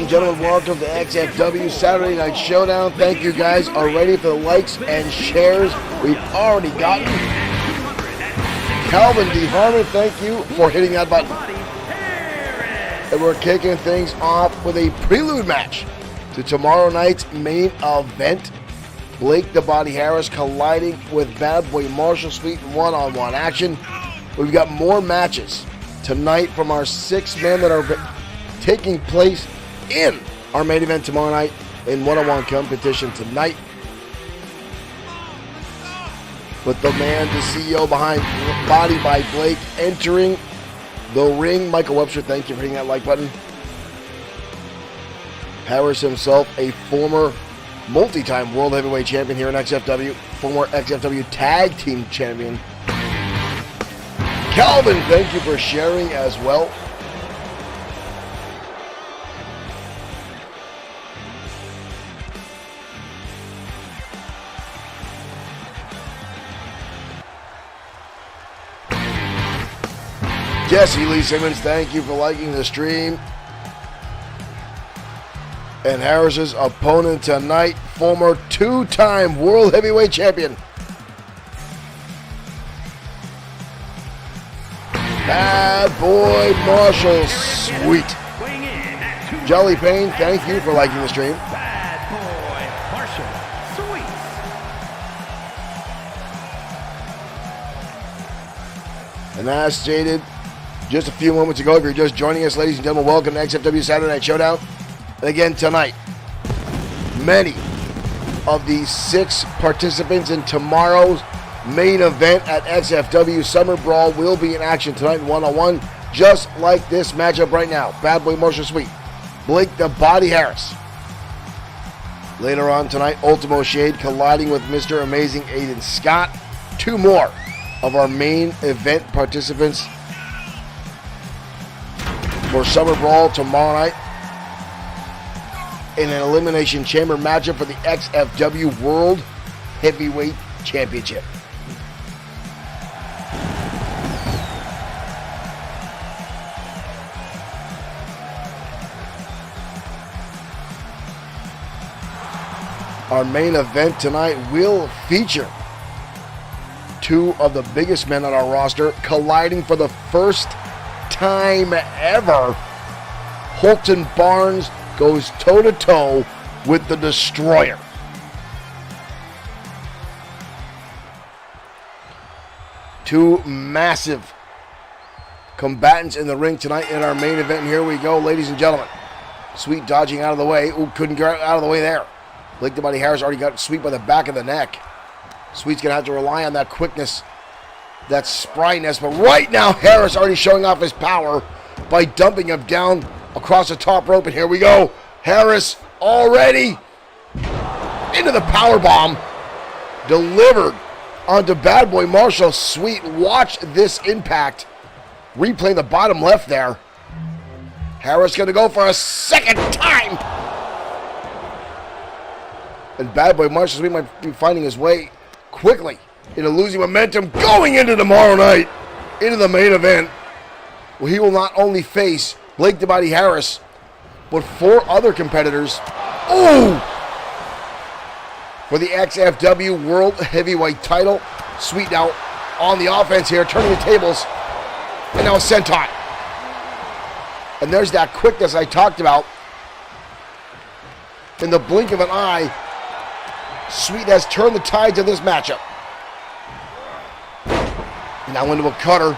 and gentlemen, welcome to XFW Saturday Night Showdown. Thank you guys already for the likes and shares we've already gotten. Calvin D. Harmon, thank you for hitting that button. And we're kicking things off with a prelude match to tomorrow night's main event. Blake the Body Harris colliding with Bad Boy Marshall Sweet in one-on-one action. We've got more matches tonight from our 6 men that are taking place in our main event tomorrow night in one-on-one competition tonight. With the man, the CEO behind Body by Blake, entering the ring. Michael Webster, thank you for hitting that like button. Harris himself, a former multi-time World Heavyweight Champion here in XFW, former XFW Tag Team Champion. Calvin, thank you for sharing as well. Jesse Lee Simmons, thank you for liking the stream. And Harris's opponent tonight, former 2-time World Heavyweight Champion, Bad Boy Marshall Sweet. Jolly Payne, thank you for liking the stream. Bad Boy Marshall Sweet. And as stated just a few moments ago, if you're just joining us, ladies and gentlemen, welcome to XFW Saturday Night Showdown. And again tonight, many of these 6 participants in tomorrow's main event at XFW Summer Brawl will be in action tonight in one-on-one, just like this matchup right now. Bad Boy Marshall Sweet, Blake the Body Harris. Later on tonight, Ultimo Shade colliding with Mr. Amazing Aiden Scott. 2 more of our main event participants for Summer Brawl tomorrow night in an Elimination Chamber matchup for the XFW World Heavyweight Championship. Our main event tonight will feature 2 of the biggest men on our roster colliding for the first time ever. Holton Barnes goes toe-to-toe with the Destroyer. Two massive combatants in the ring tonight in our main event. And here we go, ladies and gentlemen. Sweet dodging out of the way. Ooh, couldn't get out of the way there. Blake the Body Harris already got Sweet by the back of the neck. Sweet's going to have to rely on that quickness, that spryness. But right now, Harris already showing off his power by dumping him down across the top rope. And here we go. Harris already into the power bomb. Delivered onto Bad Boy Marshall Sweet. Watch this impact. Replay the bottom left there. Harris going to go for a second time. And Bad Boy Marshall Sweet might be finding his way quickly into losing momentum going into tomorrow night, into the main event, where he will not only face Blake the Body Harris, but 4 other competitors. Ooh! For the XFW World Heavyweight title. Sweet now on the offense here, turning the tables. And now a senton. And there's that quickness I talked about. In the blink of an eye, Sweet has turned the tides of this matchup. Now into a cutter.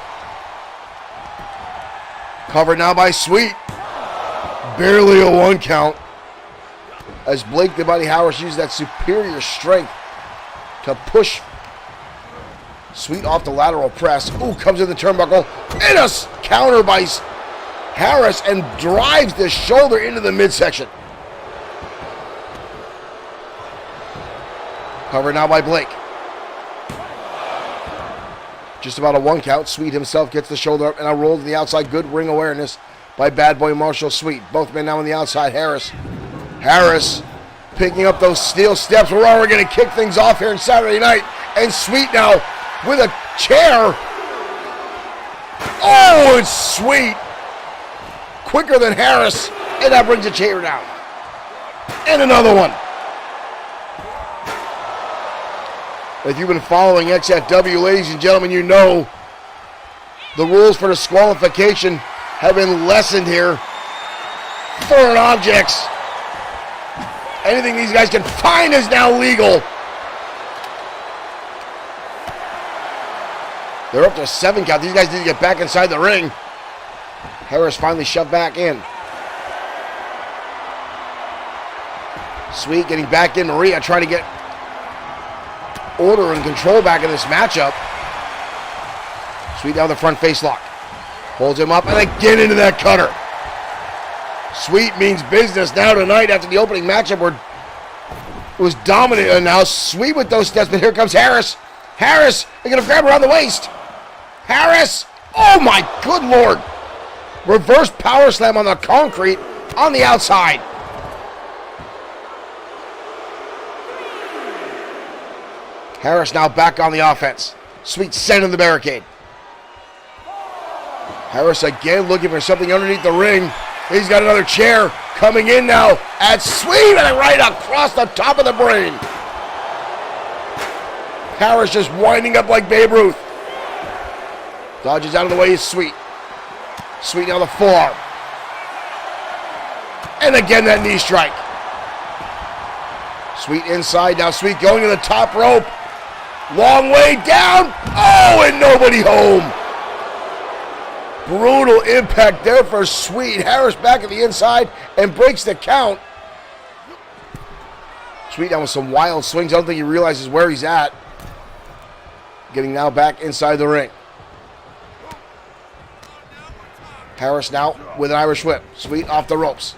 Covered now by Sweet. Barely a 1 count. As Blake the Body Harris uses that superior strength to push Sweet off the lateral press. Ooh, comes in the turnbuckle. And a counter by Harris and drives the shoulder into the midsection. Covered now by Blake. Just about a 1 count. Sweet himself gets the shoulder up and now rolls to the outside. Good ring awareness by Bad Boy Marshall Sweet. Both men now on the outside. Harris picking up those steel steps. We're already going to kick things off here on Saturday night. And Sweet now with a chair. Oh, it's Sweet. Quicker than Harris. And that brings the chair down. And another one. If you've been following XFW, ladies and gentlemen, you know the rules for disqualification have been lessened here. Foreign objects. Anything these guys can find is now legal. They're up to a 7 count. These guys need to get back inside the ring. Harris finally shoved back in. Sweet getting back in. Maria trying to get order and control back in this matchup. Sweet down the front face lock. Holds him up and again into that cutter. Sweet means business now tonight after the opening matchup where it was dominant. And now Sweet with those steps, but here comes Harris. Harris, they're going to grab her around the waist. Harris, oh my good Lord. Reverse power slam on the concrete on the outside. Harris now back on the offense. Sweet center of the barricade. Harris again looking for something underneath the ring. He's got another chair coming in now at Sweet and right across the top of the brain. Harris just winding up like Babe Ruth. Dodges out of the way is Sweet. Sweet now the forearm. And again that knee strike. Sweet inside now. Sweet going to the top rope. Long way down. Oh, and nobody home. Brutal impact there for Sweet. Harris back at the inside and breaks the count. Sweet down with some wild swings. I don't think he realizes where he's at. Getting now back inside the ring. Harris now with an Irish whip. Sweet off the ropes.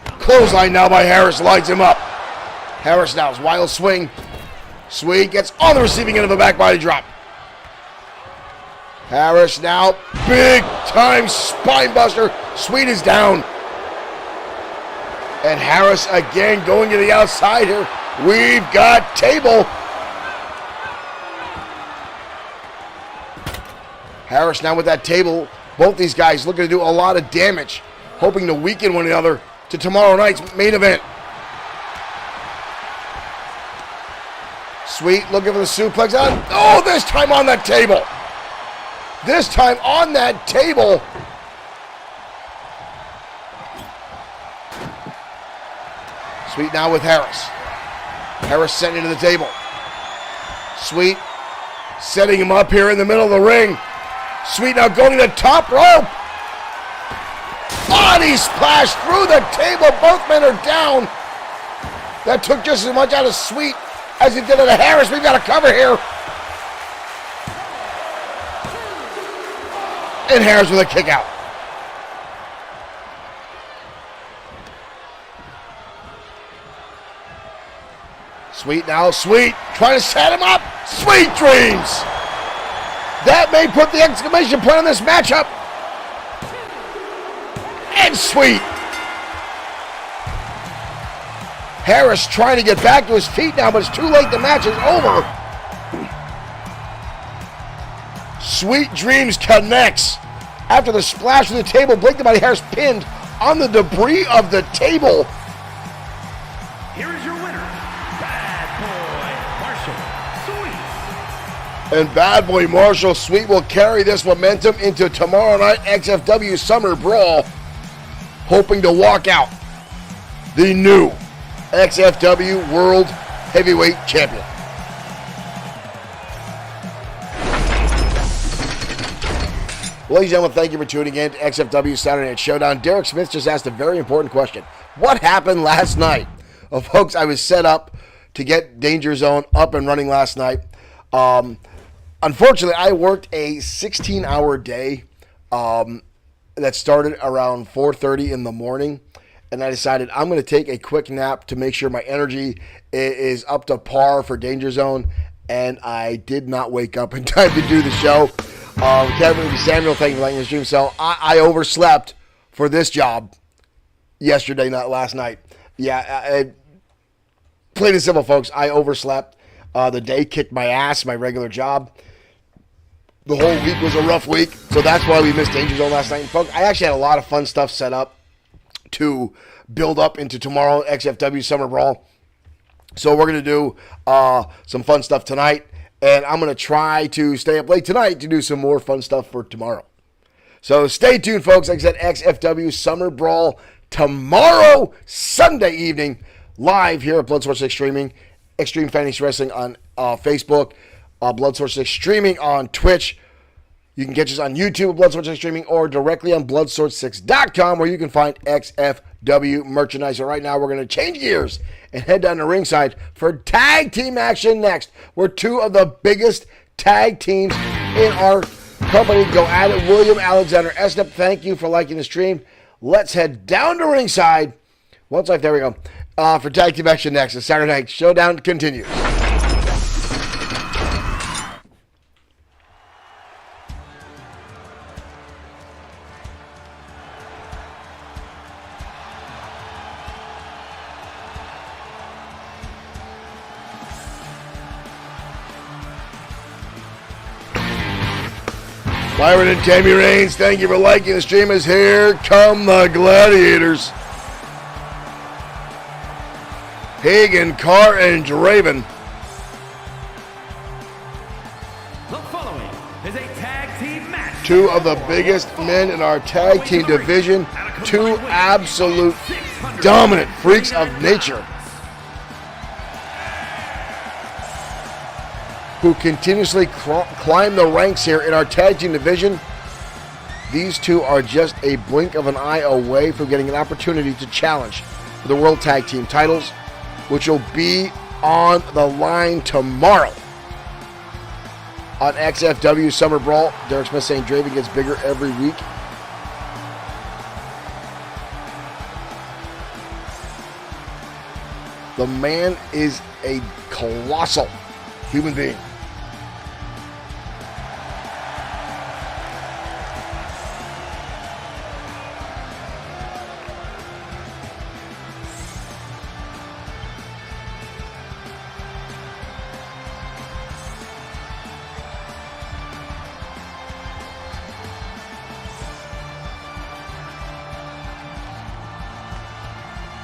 Clothesline now by Harris. Lights him up. Harris now's wild swing. Sweet gets on the receiving end of a back body drop. Harris now, big time spine buster. Sweet is down. And Harris again going to the outside here. We've got table. Harris now with that table. Both these guys looking to do a lot of damage, hoping to weaken one another to tomorrow night's main event. Sweet looking for the suplex on. Oh, this time on that table. This time on that table. Sweet now with Harris. Harris setting to the table. Sweet setting him up here in the middle of the ring. Sweet now going to the top rope. Body splash through the table. Both men are down. That took just as much out of Sweet as he did out of Harris. We've got a cover here. And Harris with a kick out. Sweet now, Sweet trying to set him up. Sweet dreams. That may put the exclamation point on this matchup. And Sweet. Harris trying to get back to his feet now, but it's too late. The match is over. Sweet Dreams connects. After the splash of the table, Blake the Body Harris pinned on the debris of the table. Here is your winner, Bad Boy Marshall Sweet. And Bad Boy Marshall Sweet will carry this momentum into tomorrow night XFW Summer Brawl, hoping to walk out the new XFW World Heavyweight Champion. Ladies and gentlemen, thank you for tuning in to XFW Saturday Night Showdown. Derek Smith just asked a very important question. What happened last night? Well, folks, I was set up to get Danger Zone up and running last night. Unfortunately, I worked a 16-hour day that started around 4:30 in the morning, and I decided I'm going to take a quick nap to make sure my energy is up to par for Danger Zone, and I did not wake up in time to do the show. Kevin Samuel, thank you for letting us stream. So I overslept for this job yesterday, not last night. Yeah, plain and simple, folks. I overslept. The day kicked my ass, my regular job. The whole week was a rough week, so that's why we missed Danger Zone last night. And folks, I actually had a lot of fun stuff set up to build up into tomorrow, XFW Summer Brawl. So we're going to do some fun stuff tonight, and I'm going to try to stay up late tonight to do some more fun stuff for tomorrow. So stay tuned, folks. Like I said, XFW Summer Brawl tomorrow, Sunday evening, live here at Bloodsword6 Streaming, Extreme Fantasy Wrestling on Facebook, Bloodsword6 Streaming on Twitch. You can catch us on YouTube at Bloodsword6 Streaming or directly on Bloodsword6.com, where you can find XFW merchandise. And right now, we're going to change gears and head down to ringside for tag team action next, where two of the biggest tag teams in our company go at it. William Alexander Estep, thank you for liking the stream. Let's head down to ringside. There we go. For tag team action next. The Saturday Night Showdown continues. Byron and Tammy Reigns, thank you for liking the stream. As here come the Gladiators. Hagen, Carr, and Draven. The following is a tag team match. Two of the biggest men in our tag team division. Two absolute dominant freaks of nature who continuously climb the ranks here in our tag team division. These two are just a blink of an eye away from getting an opportunity to challenge for the World Tag Team titles, which will be on the line tomorrow on XFW Summer Brawl. Derek Smith saying Draven gets bigger every week. The man is a colossal human being.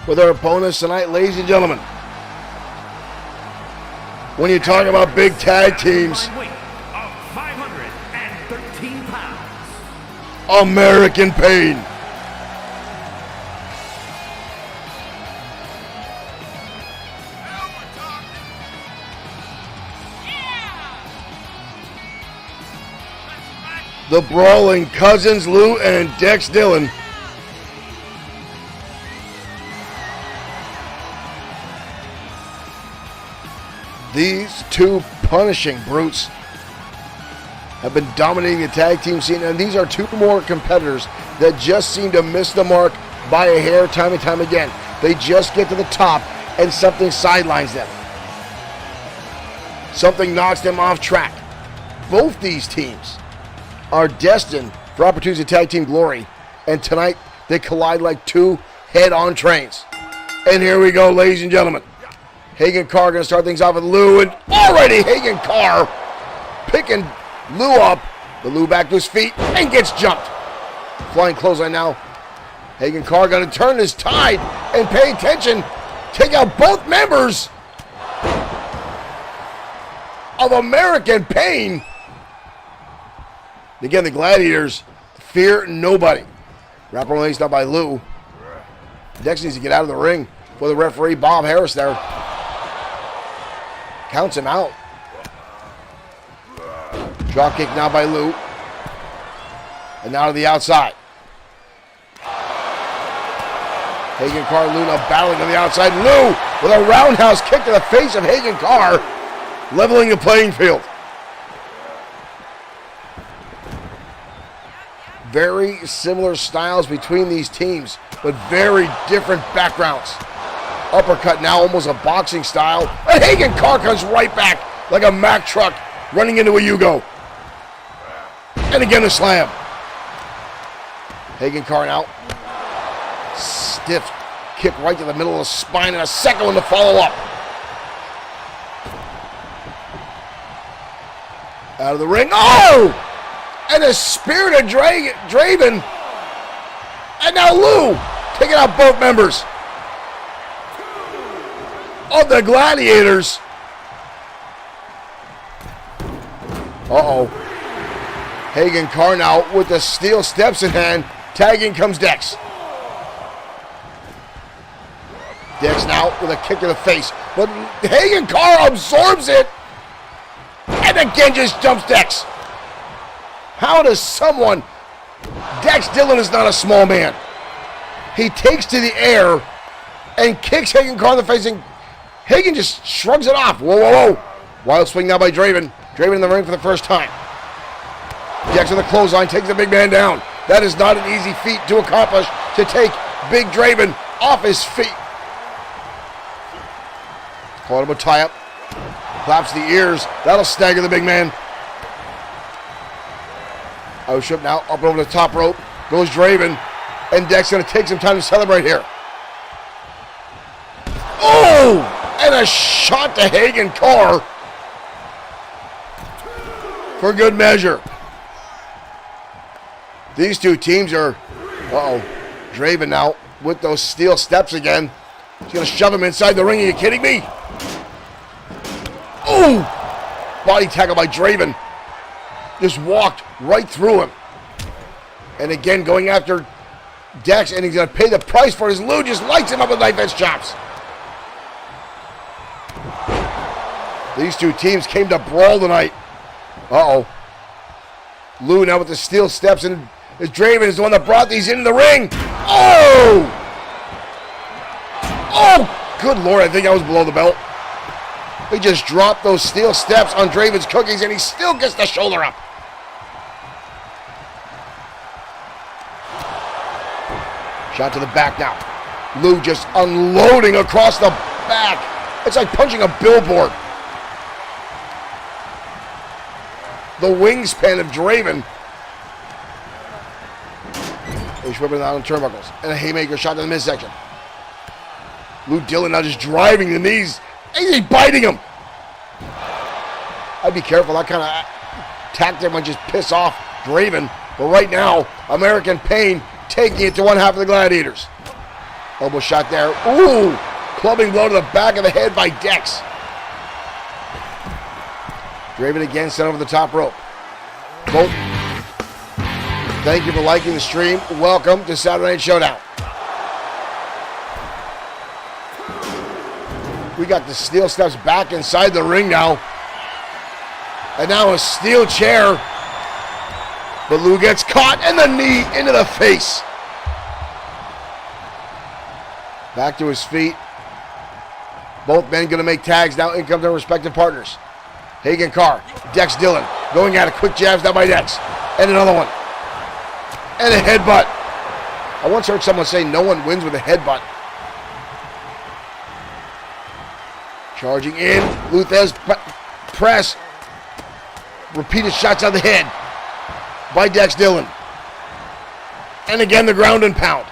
With our opponents tonight, ladies and gentlemen, when you talk about big tag teams, Weight of 513 pounds. American Pain. The Brawling Cousins, Lou and Dex Dillon. These two punishing brutes have been dominating the tag team scene, and these are two more competitors that just seem to miss the mark by a hair time and time again. They just get to the top, and something sidelines them. Something knocks them off track. Both these teams are destined for opportunities to tag team glory, and tonight they collide like two head-on trains. And here we go, ladies and gentlemen. Hagen Carr going to start things off with Lou, and already Hagen Carr picking Lou up. The Lou back to his feet and gets jumped. Flying clothesline now. Hagen Carr going to turn his tide and pay attention. Take out both members of American Pain. Again, the Gladiators fear nobody. Wrapper released up by Lou. Dex needs to get out of the ring for the referee, Bob Harris there. Counts him out. Drop kick now by Lou. And now to the outside. Hagen Carr, Lou now battling on the outside. Lou with a roundhouse kick to the face of Hagen Carr, leveling the playing field. Very similar styles between these teams, but very different backgrounds. Uppercut now, almost a boxing style. And Hagen Carr comes right back like a Mack truck running into a Yugo. And again a slam. Hagen Carr now. Stiff kick right to the middle of the spine, and a second one to follow up. Out of the ring. Oh! And a spear to Draven. And now Lou taking out both members of the Gladiators. Uh-oh. Hagen Carr now with the steel steps in hand. Tagging comes Dex. Dex now with a kick to the face. But Hagen Carr absorbs it. And again just jumps Dex. How does someone... Dex Dillon is not a small man. He takes to the air and kicks Hagen Carr in the face. And Hagen just shrugs it off. Whoa, whoa, whoa. Wild swing now by Draven. Draven in the ring for the first time. Dex on the clothesline takes the big man down. That is not an easy feat to accomplish, to take Big Draven off his feet. Caught him a tie-up. Claps the ears. That'll stagger the big man. Outship now up over the top rope. Goes Draven. And Dex going to take some time to celebrate here. Oh! And a shot to Hagen Carr. For good measure. These two teams are, Draven now with those steel steps again. He's going to shove him inside the ring. Are you kidding me? Ooh! Body tackle by Draven. Just walked right through him. And again going after Dex, and he's going to pay the price for his. Lou just lights him up with knife edge chops. These two teams came to brawl tonight. Lou now with the steel steps, and Draven is the one that brought these into the ring. Oh! Oh! Good Lord, I think I was below the belt. He just dropped those steel steps on Draven's cookies, and he still gets the shoulder up. Shot to the back now. Lou just unloading across the back. It's like punching a billboard. The wingspan of Draven. He's whipping out on turnbuckles. And a haymaker shot to the midsection. Lou Dillon now just driving the knees. He's biting him. I'd be careful. That kind of tactic might just piss off Draven. But right now, American Pain taking it to one half of the Gladiators. Elbow shot there. Ooh! Clubbing blow to the back of the head by Dex. Draven again sent over the top rope. Both. Thank you for liking the stream. Welcome to Saturday Night Showdown. We got the steel steps back inside the ring now. And now a steel chair. But Lou gets caught, and the knee into the face. Back to his feet. Both men going to make tags now. In come their respective partners. Hagen Carr, Dex Dillon, going at it. Quick jabs down by Dex. And another one. And a headbutt. I once heard someone say no one wins with a headbutt. Charging in. Luthez press. Repeated shots on the head by Dex Dillon. And again the ground and pound.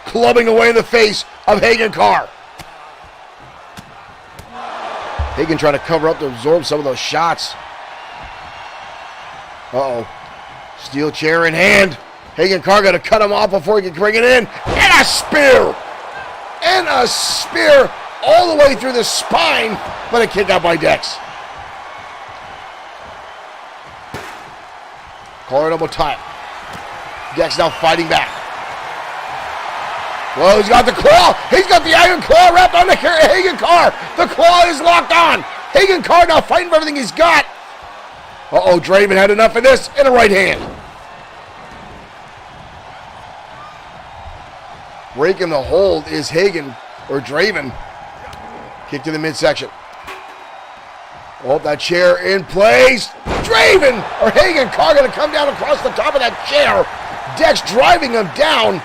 Clubbing away in the face of Hagen Carr. Hagen trying to cover up to absorb some of those shots. Steel chair in hand. Hagen Carr got to cut him off before he can bring it in. And a spear. And a spear all the way through the spine. But a kick out by Dex. Collar double tie. Dex now fighting back. Well, he's got the claw. He's got the iron claw wrapped on the Hagen Carr. The claw is locked on. Hagen Carr now fighting for everything he's got. Draven had enough of this. And a right hand. Breaking the hold is Hagen, or Draven. Kick to the midsection. That chair in place. Draven, or Hagen Carr going to come down across the top of that chair. Dex driving him down.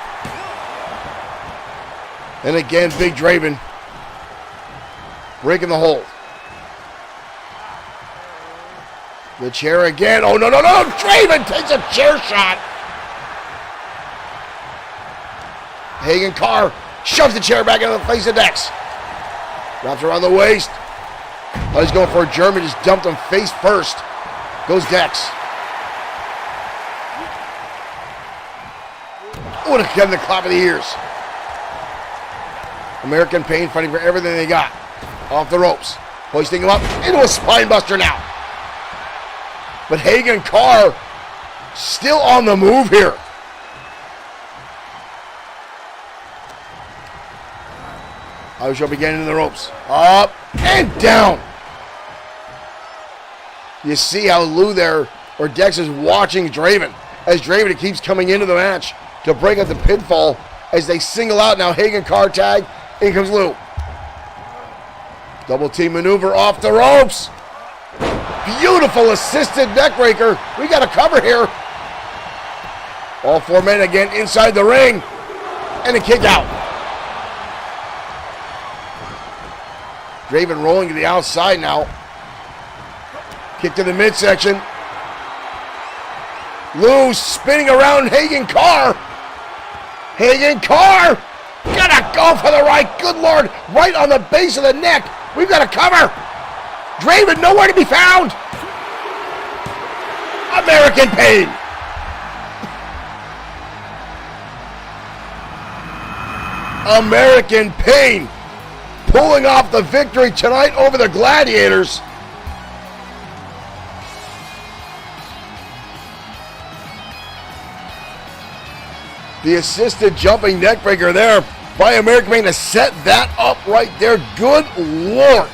And again, Big Draven breaking the hold. The chair again. Oh, no. Draven takes a chair shot. Hagen Carr shoves the chair back into the face of Dex. Wraps around the waist. He's going for a German. Just dumped him face first. Goes Dex. Oh, and again the clap of the ears. American Pain fighting for everything they got. Off the ropes. Hoisting him up into a spine buster now. But Hagen Carr still on the move here. I shall be getting into the ropes. Up and down. You see how Lou there, or Dex, is watching Draven. As Draven keeps coming into the match to break up the pinfall as they single out now Hagen Carr tag. In comes Lou. Double team maneuver off the ropes. Beautiful assisted neckbreaker. We got a cover here. All 4 men again inside the ring. And a kick out. Draven rolling to the outside now. Kick to the midsection. Lou spinning around Hagen Carr. Hagen Carr. Gotta go for the right. Good Lord. Right on the base of the neck. We've got a cover. Draven nowhere to be found. American Pain. American Pain pulling off the victory tonight over the Gladiators. The assisted jumping neckbreaker there by American Pain to set that up right there. Good Lord.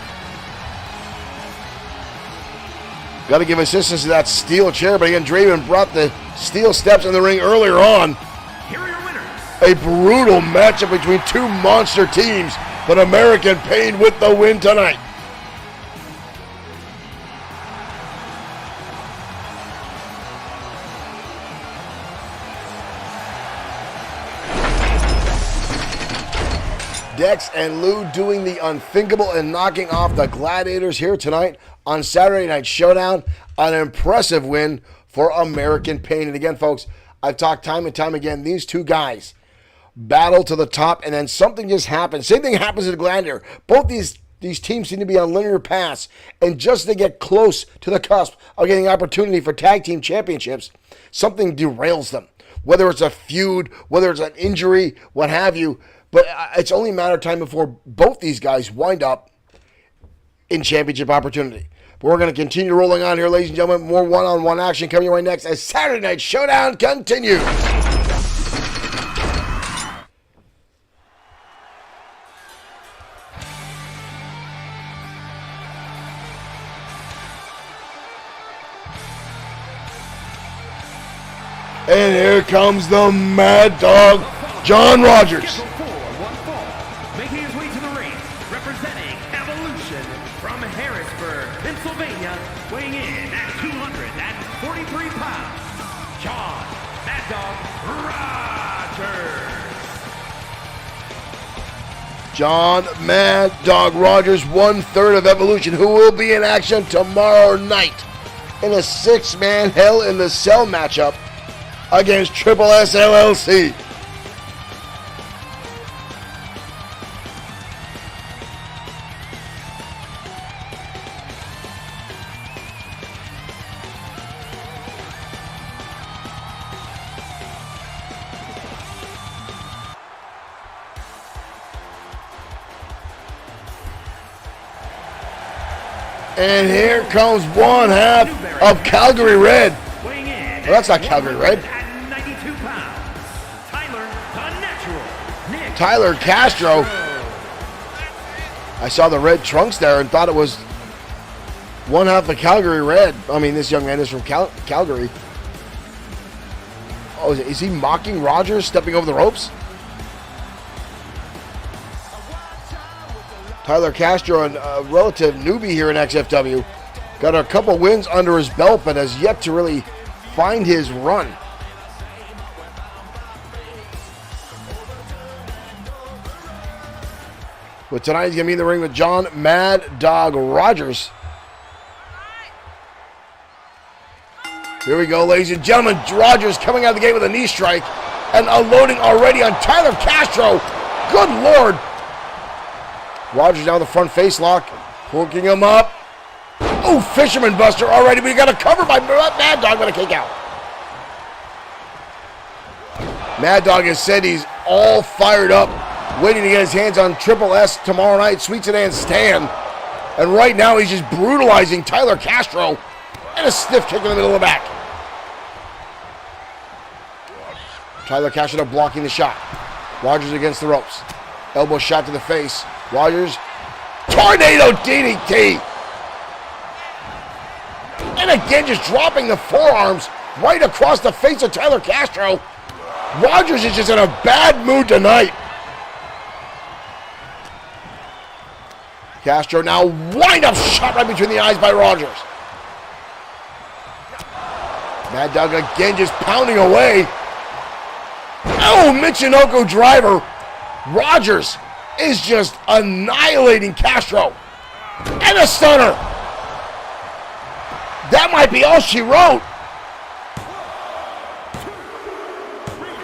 Got to give assistance to that steel chair, but again, Draven brought the steel steps in the ring earlier on. Here are your winners. A brutal matchup between two monster teams, but American Pain with the win tonight. Dex and Lou doing the unthinkable and knocking off the Gladiators here tonight on Saturday Night Showdown. An impressive win for American Pain. And again, folks, I've talked time and time again, these two guys battle to the top, and then something just happens. Same thing happens to the Gladiator. Both these teams seem to be on linear paths, and just as they get close to the cusp of getting an opportunity for tag team championships, something derails them. Whether it's a feud, whether it's an injury, what have you. But it's only a matter of time before both these guys wind up in championship opportunity. But we're going to continue rolling on here, ladies and gentlemen. More one-on-one action coming your way next as Saturday Night Showdown continues. And here comes the Mad Dog, John Rogers. Making his way to the ring, representing Evolution from Harrisburg, Pennsylvania, weighing in at 243 pounds, John Mad Dog Rogers. John Mad Dog Rogers, 1/3 of Evolution, who will be in action tomorrow night in a 6-man Hell in the Cell matchup against Triple S LLC. And here comes one half of Calgary Red. Well, that's not Calgary Red. Tyler Castro. I saw the red trunks there and thought it was one half of Calgary Red. I mean, this young man is from Calgary. Oh, is he mocking Rogers stepping over the ropes? Tyler Castro, a relative newbie here in XFW, got a couple wins under his belt, but has yet to really find his run. But tonight he's going to be in the ring with John Mad Dog Rogers. Here we go, ladies and gentlemen. Rogers coming out of the gate with a knee strike and unloading already on Tyler Castro. Good Lord. Rogers down the front face lock, hooking him up. Oh, Fisherman Buster already, but he got a cover by Mad Dog, but a kick out. Mad Dog has said he's all fired up, waiting to get his hands on Triple S tomorrow night, Sweet Sedan Stan. And right now he's just brutalizing Tyler Castro. And a stiff kick in the middle of the back. Tyler Castro blocking the shot. Rogers against the ropes. Elbow shot to the face. Rogers, tornado DDT. And again, just dropping the forearms right across the face of Tyler Castro. Rogers is just in a bad mood tonight. Castro now wind-up shot right between the eyes by Rogers. Mad Dog again just pounding away. Oh, Michinoku driver. Rogers is just annihilating Castro. And a stunner. That might be all she wrote.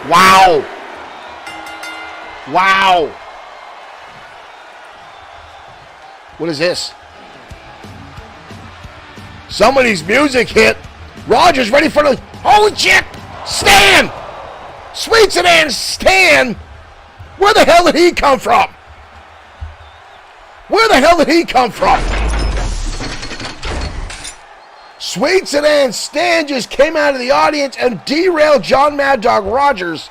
Wow. Wow. What is this? Somebody's music hit. Rogers ready for the... Holy shit! Stan! Sweet Sedan Stan! Where the hell did he come from? Where the hell did he come from? Sweet Sedan Stan just came out of the audience and derailed John Mad Dog Rogers.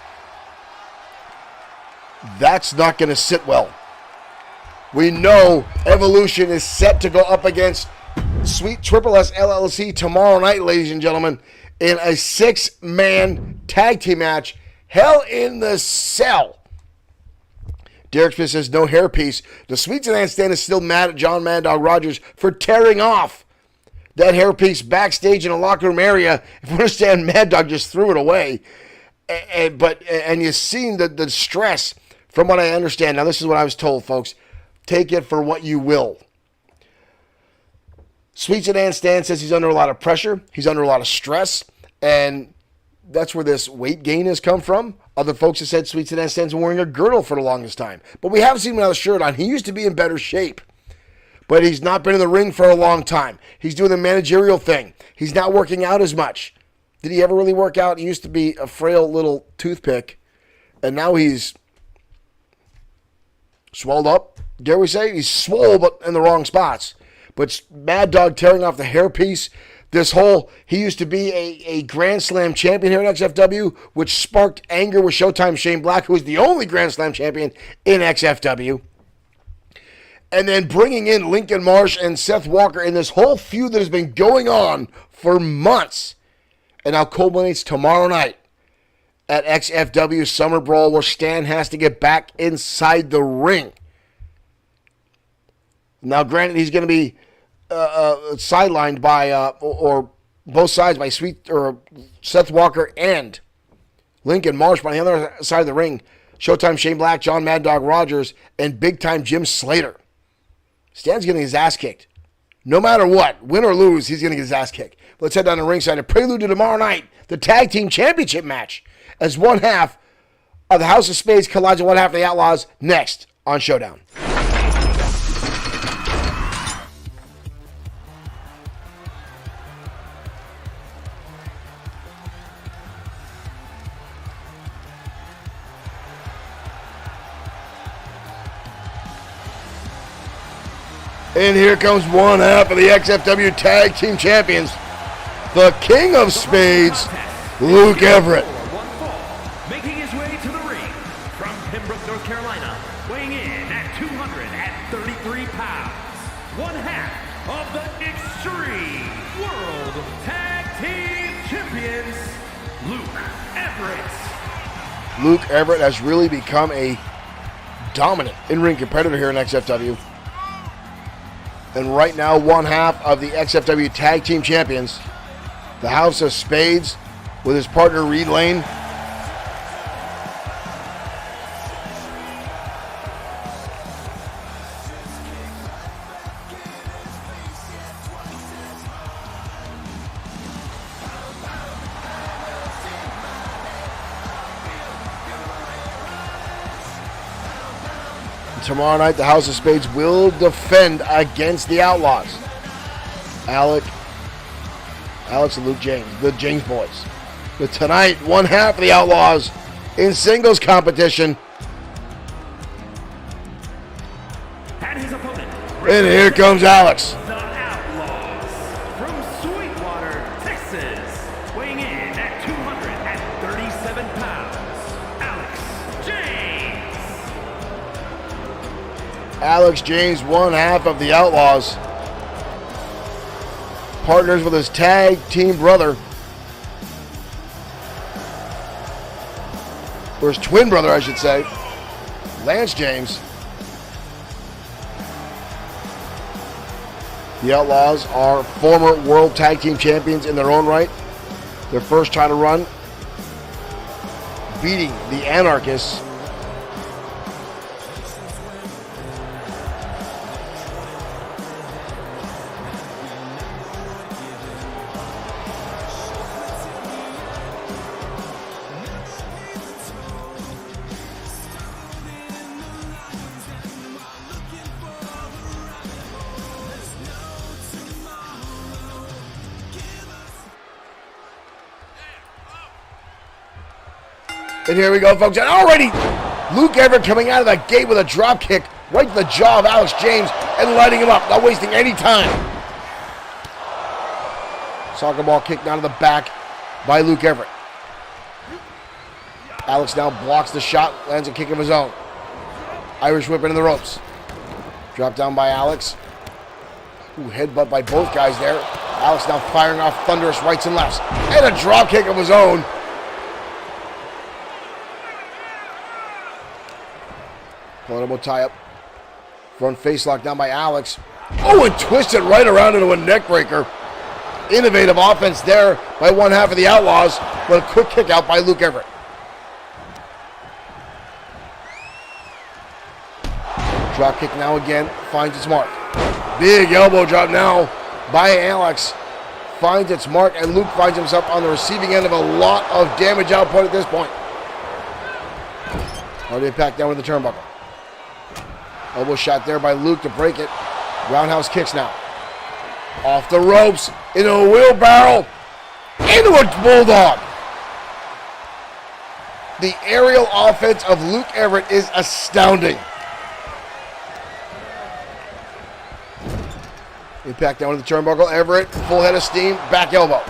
That's not going to sit well. We know Evolution is set to go up against Sweet Triple S LLC tomorrow night, ladies and gentlemen, in a 6-man tag team match. Hell in the Cell. Derek Smith says no hairpiece. The Sweet Sedan Stan is still mad at John Mad Dog Rogers for tearing off that hairpiece backstage in a locker room area. If you understand, Mad Dog just threw it away. And you've seen the stress from what I understand. Now, this is what I was told, folks. Take it for what you will. Sweet Sedan Stan says he's under a lot of pressure. He's under a lot of stress. And that's where this weight gain has come from. Other folks have said Sweet Sedan Stan's wearing a girdle for the longest time. But we haven't seen him without a shirt on. He used to be in better shape. But he's not been in the ring for a long time. He's doing the managerial thing. He's not working out as much. Did he ever really work out? He used to be a frail little toothpick. And now he's swelled up. Dare we say? He's swole, but in the wrong spots. But Mad Dog tearing off the hairpiece. He used to be a Grand Slam champion here at XFW, which sparked anger with Showtime Shane Black, who is the only Grand Slam champion in XFW. And then bringing in Lincoln Marsh and Seth Walker in this whole feud that has been going on for months. And now culminates tomorrow night at XFW Summer Brawl, where Stan has to get back inside the ring. Now, granted, he's going to be sidelined by, or both sides by Seth Walker and Lincoln Marsh. But on the other side of the ring, Showtime Shane Black, John Mad Dog Rogers, and Big Time Jim Slater. Stan's getting his ass kicked. No matter what, win or lose, he's going to get his ass kicked. Let's head down to ringside and prelude to tomorrow night, the Tag Team Championship match, as one half of the House of Spades collides with one half of the Outlaws, next on Showdown. And here comes one half of the XFW Tag Team Champions, the King of Spades, Luke Everett. Making his way to the ring from Pembroke, North Carolina, weighing in at 233 pounds, one half of the Extreme World Tag Team Champions, Luke Everett. Luke Everett has really become a dominant in-ring competitor here in XFW. And right now, one half of the XFW Tag Team Champions, the House of Spades, with his partner Reed Lane. Tomorrow night, the House of Spades will defend against the Outlaws. Alex and Luke James, the James boys. But tonight, one half of the Outlaws in singles competition And here comes Alex. The Outlaws from Sweetwater, Texas, weighing in at 237 pounds, Alex James. Alex James, one half of the Outlaws. Partners with his tag team brother. Or his twin brother, I should say. Lance James. The Outlaws are former World Tag Team Champions in their own right. Their first title run, beating the Anarchists. And here we go, folks. And already, Luke Everett coming out of that gate with a drop kick right to the jaw of Alex James and lighting him up, not wasting any time. Soccer ball kicked out of the back by Luke Everett. Alex now blocks the shot, lands a kick of his own. Irish whip into the ropes. Drop down by Alex. Ooh, headbutt by both guys there. Alex now firing off thunderous rights and lefts. And a drop kick of his own. Elbow tie up. Front face lock down by Alex. Oh, and twisted right around into a neck breaker. Innovative offense there by one half of the Outlaws. But a quick kick out by Luke Everett. Drop kick now again. Finds its mark. Big elbow drop now by Alex. Finds its mark, and Luke finds himself on the receiving end of a lot of damage output at this point. Already packed down with the turnbuckle. Elbow shot there by Luke to break it. Roundhouse kicks now. Off the ropes, into a wheelbarrow, into a bulldog. The aerial offense of Luke Everett is astounding. Impact down with the turnbuckle. Everett, full head of steam, back elbow.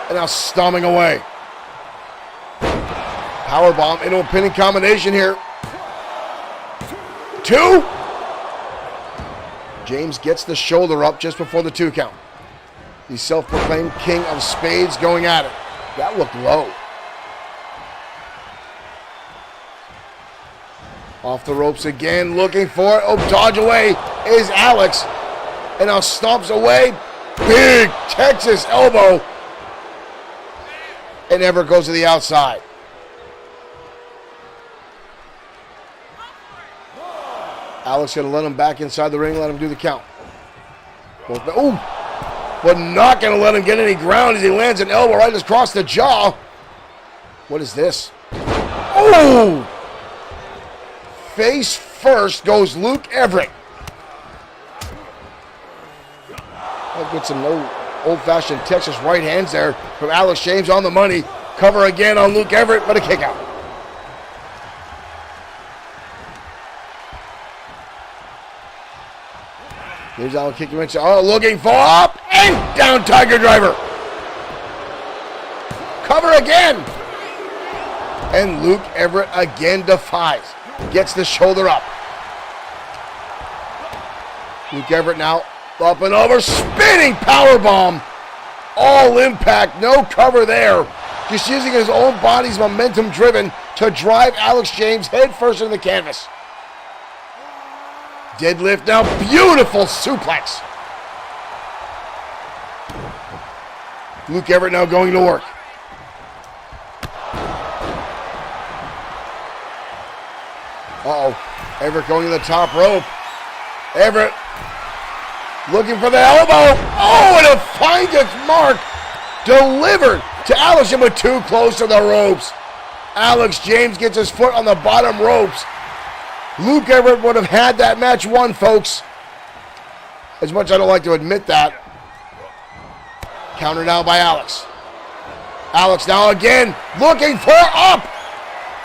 And now stomping away. Powerbomb into a pinning combination here. 2. James gets the shoulder up just before the 2 count. The self-proclaimed king of spades going at it. That looked low. Off the ropes again, looking for it. Oh, dodge away is Alex. And now stomps away. Big Texas elbow. And Everett goes to the outside. Alex going to let him back inside the ring, let him do the count. Ooh, but not going to let him get any ground as he lands an elbow right across the jaw. What is this? Oh! Face first goes Luke Everett. I'll get some old-fashioned Texas right hands there from Alex James on the money. Cover again on Luke Everett, but a kick out. Here's Alex kicking in. Oh, looking for up and down Tiger Driver. Cover again. And Luke Everett again defies. Gets the shoulder up. Luke Everett now up and over. Spinning powerbomb. All impact. No cover there. Just using his own body's momentum driven to drive Alex James head first into the canvas. Deadlift now, beautiful suplex. Luke Everett now going to work. Uh-oh, Everett going to the top rope. Everett looking for the elbow. Oh, and it finds its mark. Delivered to Alex, but too close to the ropes. Alex James gets his foot on the bottom ropes. Luke Everett would have had that match won, folks. As much as I don't like to admit that. Counter now by Alex. Alex now again looking for up.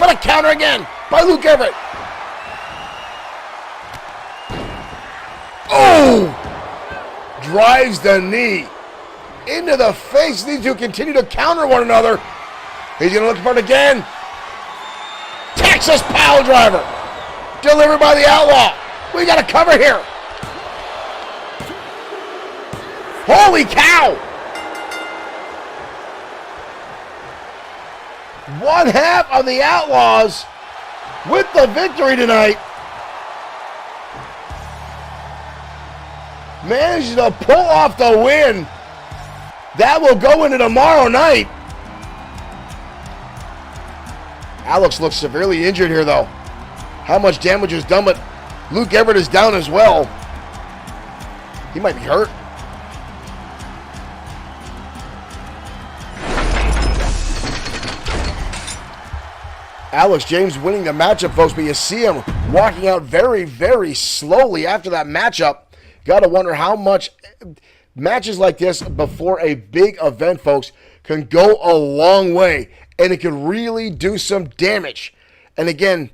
But a counter again by Luke Everett. Drives the knee into the face. These two continue to counter one another. He's going to look for it again. Texas pile driver. Delivered by the Outlaw. We got a cover here. Holy cow. One half of the Outlaws with the victory tonight. Manages to pull off the win. That will go into tomorrow night. Alex looks severely injured here, though. How much damage was done, but Luke Everett is down as well. He might be hurt. Alex James winning the matchup, folks, but you see him walking out very, very slowly after that matchup. Got to wonder how much matches like this before a big event, folks, can go a long way, and it can really do some damage. And again,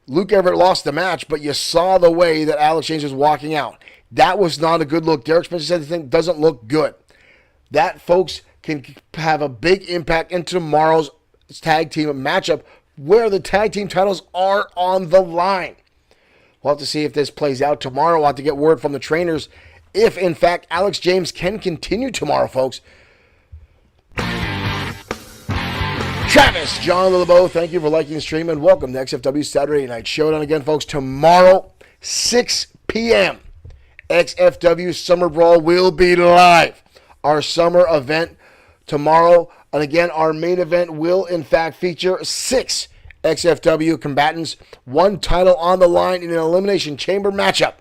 Luke Everett lost the match, but you saw the way that Alex James was walking out. That was not a good look. Derek Spencer said the thing doesn't look good. That, folks, can have a big impact in tomorrow's tag team matchup where the tag team titles are on the line. We'll have to see if this plays out tomorrow. We'll have to get word from the trainers if, in fact, Alex James can continue tomorrow, folks. Travis, John LeBeau, thank you for liking the stream, and welcome to XFW Saturday Night Showdown again, folks. Tomorrow, 6 p.m., XFW Summer Brawl will be live. Our summer event tomorrow, and again, our main event will, in fact, feature 6 XFW combatants, one title on the line in an Elimination Chamber matchup.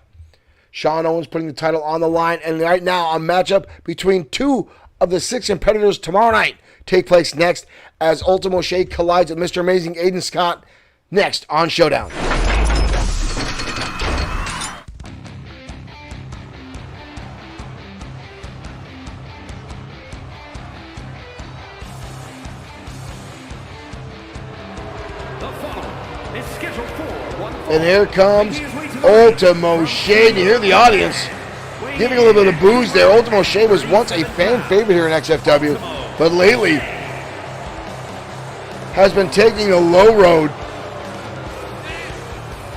Sean Owens putting the title on the line, and right now a matchup between 2 of the 6 competitors tomorrow night take place next as Ultimo Shade collides with Mr. Amazing Aiden Scott next on Showdown. And here comes Ultimo Shade. You hear the audience giving a little bit of booze there. Ultimo Shade was once a fan favorite here in XFW, but lately has been taking the low road,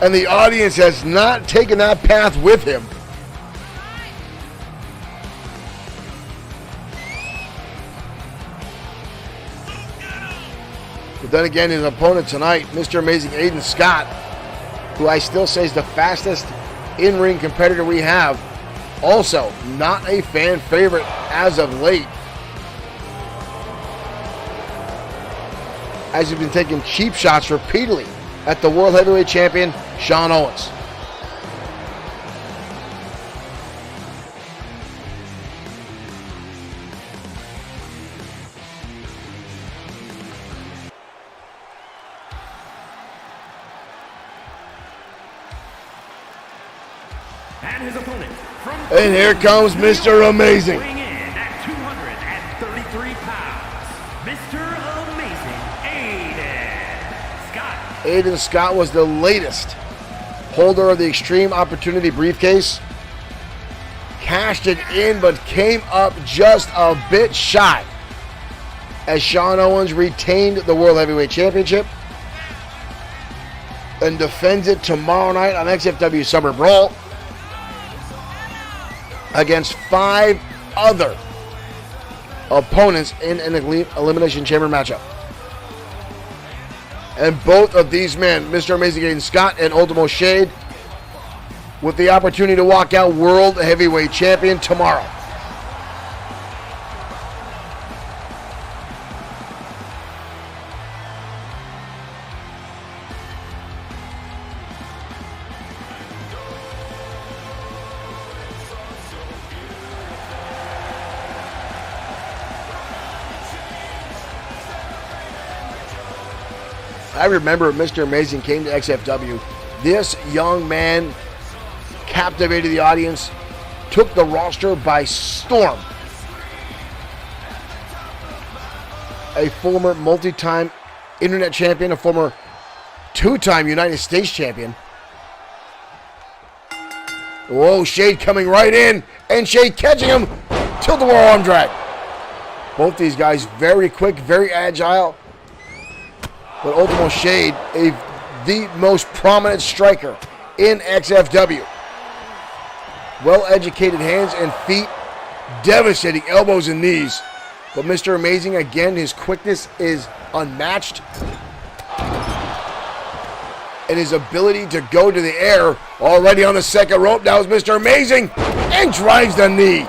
and the audience has not taken that path with him. But then again, his opponent tonight, Mr. Amazing Aiden Scott, who I still say is the fastest in-ring competitor we have, also not a fan favorite as of late, as he's been taking cheap shots repeatedly at the World Heavyweight Champion, Sean Owens. And his opponent from And here comes Mr. Amazing. weighing in at 233 pounds, Mr. Amazing Aiden Scott. Aiden Scott was the latest holder of the Extreme Opportunity briefcase. Cashed it in, but came up just a bit shy as Sean Owens retained the World Heavyweight Championship and defends it tomorrow night on XFW Summer Brawl against 5 other opponents in an Elimination Chamber matchup. And both of these men, Mr. Amazing Aiden Scott and Ultimo Shade, with the opportunity to walk out World Heavyweight Champion tomorrow. I remember Mr. Amazing came to XFW. This young man captivated the audience, took the roster by storm. A former multi-time internet champion, a former 2-time United States champion. Whoa, Shade coming right in, and Shade catching him. Tilt-a-whirl arm drag. Both these guys very quick, very agile. But Ultimo Shade, the most prominent striker in XFW. Well-educated hands and feet, devastating elbows and knees. But Mr. Amazing, again, his quickness is unmatched. And his ability to go to the air, already on the second rope. Now is Mr. Amazing, and drives the knee.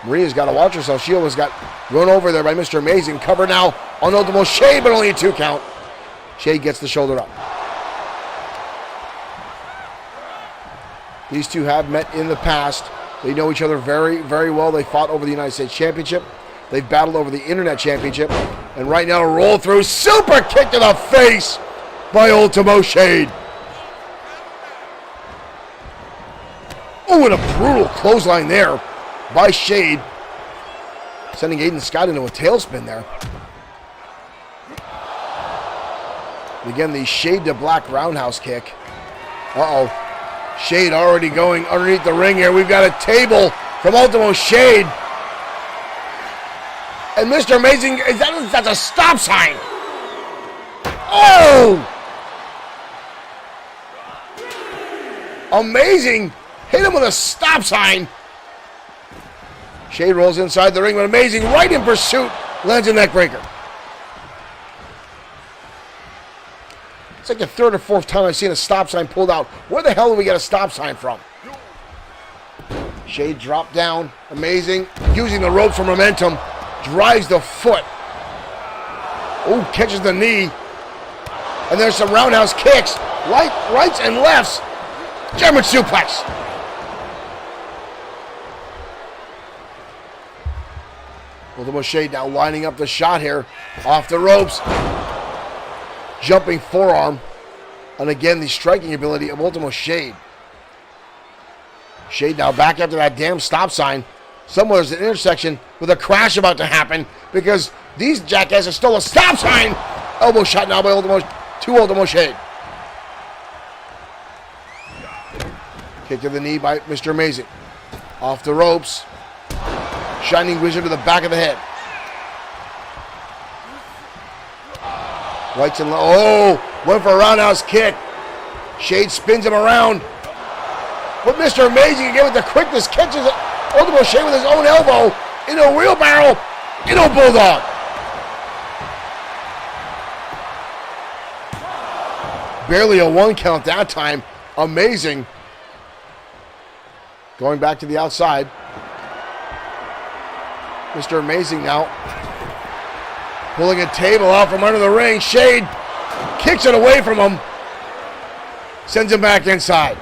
Maria's got to watch herself. She almost got run over there by Mr. Amazing. Cover now on Ultimo Shade, but only a 2 count. Shade gets the shoulder up. These two have met in the past. They know each other very, very well. They fought over the United States Championship. They've battled over the Internet Championship. And right now, a roll through super kick to the face by Ultimo Shade. Oh, and a brutal clothesline there by Shade, sending Aiden Scott into a tailspin there. And again, the Shade to Black roundhouse kick. Uh-oh. Shade already going underneath the ring here. We've got a table from Ultimo Shade. And Mr. Amazing, that's a stop sign. Oh! Amazing hit him with a stop sign. Shade rolls inside the ring, but Amazing right in pursuit, lands a neck breaker. It's like the third or fourth time I've seen a stop sign pulled out. Where the hell did we get a stop sign from? Shade dropped down. Amazing, using the ropes for momentum, drives the foot. Oh, catches the knee. And there's some roundhouse kicks, rights and lefts. German suplex. Ultimo Shade now lining up the shot here. Off the ropes. Jumping forearm. And again, the striking ability of Ultimo Shade. Shade now back after that damn stop sign. Somewhere there's an intersection with a crash about to happen because these jackasses stole a stop sign. Elbow shot now by Ultimo Shade. Kick to the knee by Mr. Amazing. Off the ropes. Shining Wizard to the back of the head. Rights and went for a roundhouse kick. Shade spins him around. But Mr. Amazing again with the quickness catches Ultimo Shade with his own elbow into a wheelbarrow, into a bulldog. Barely a 1 count that time. Amazing. Going back to the outside. Mr. Amazing now pulling a table out from under the ring. Shade kicks it away from him. Sends him back inside.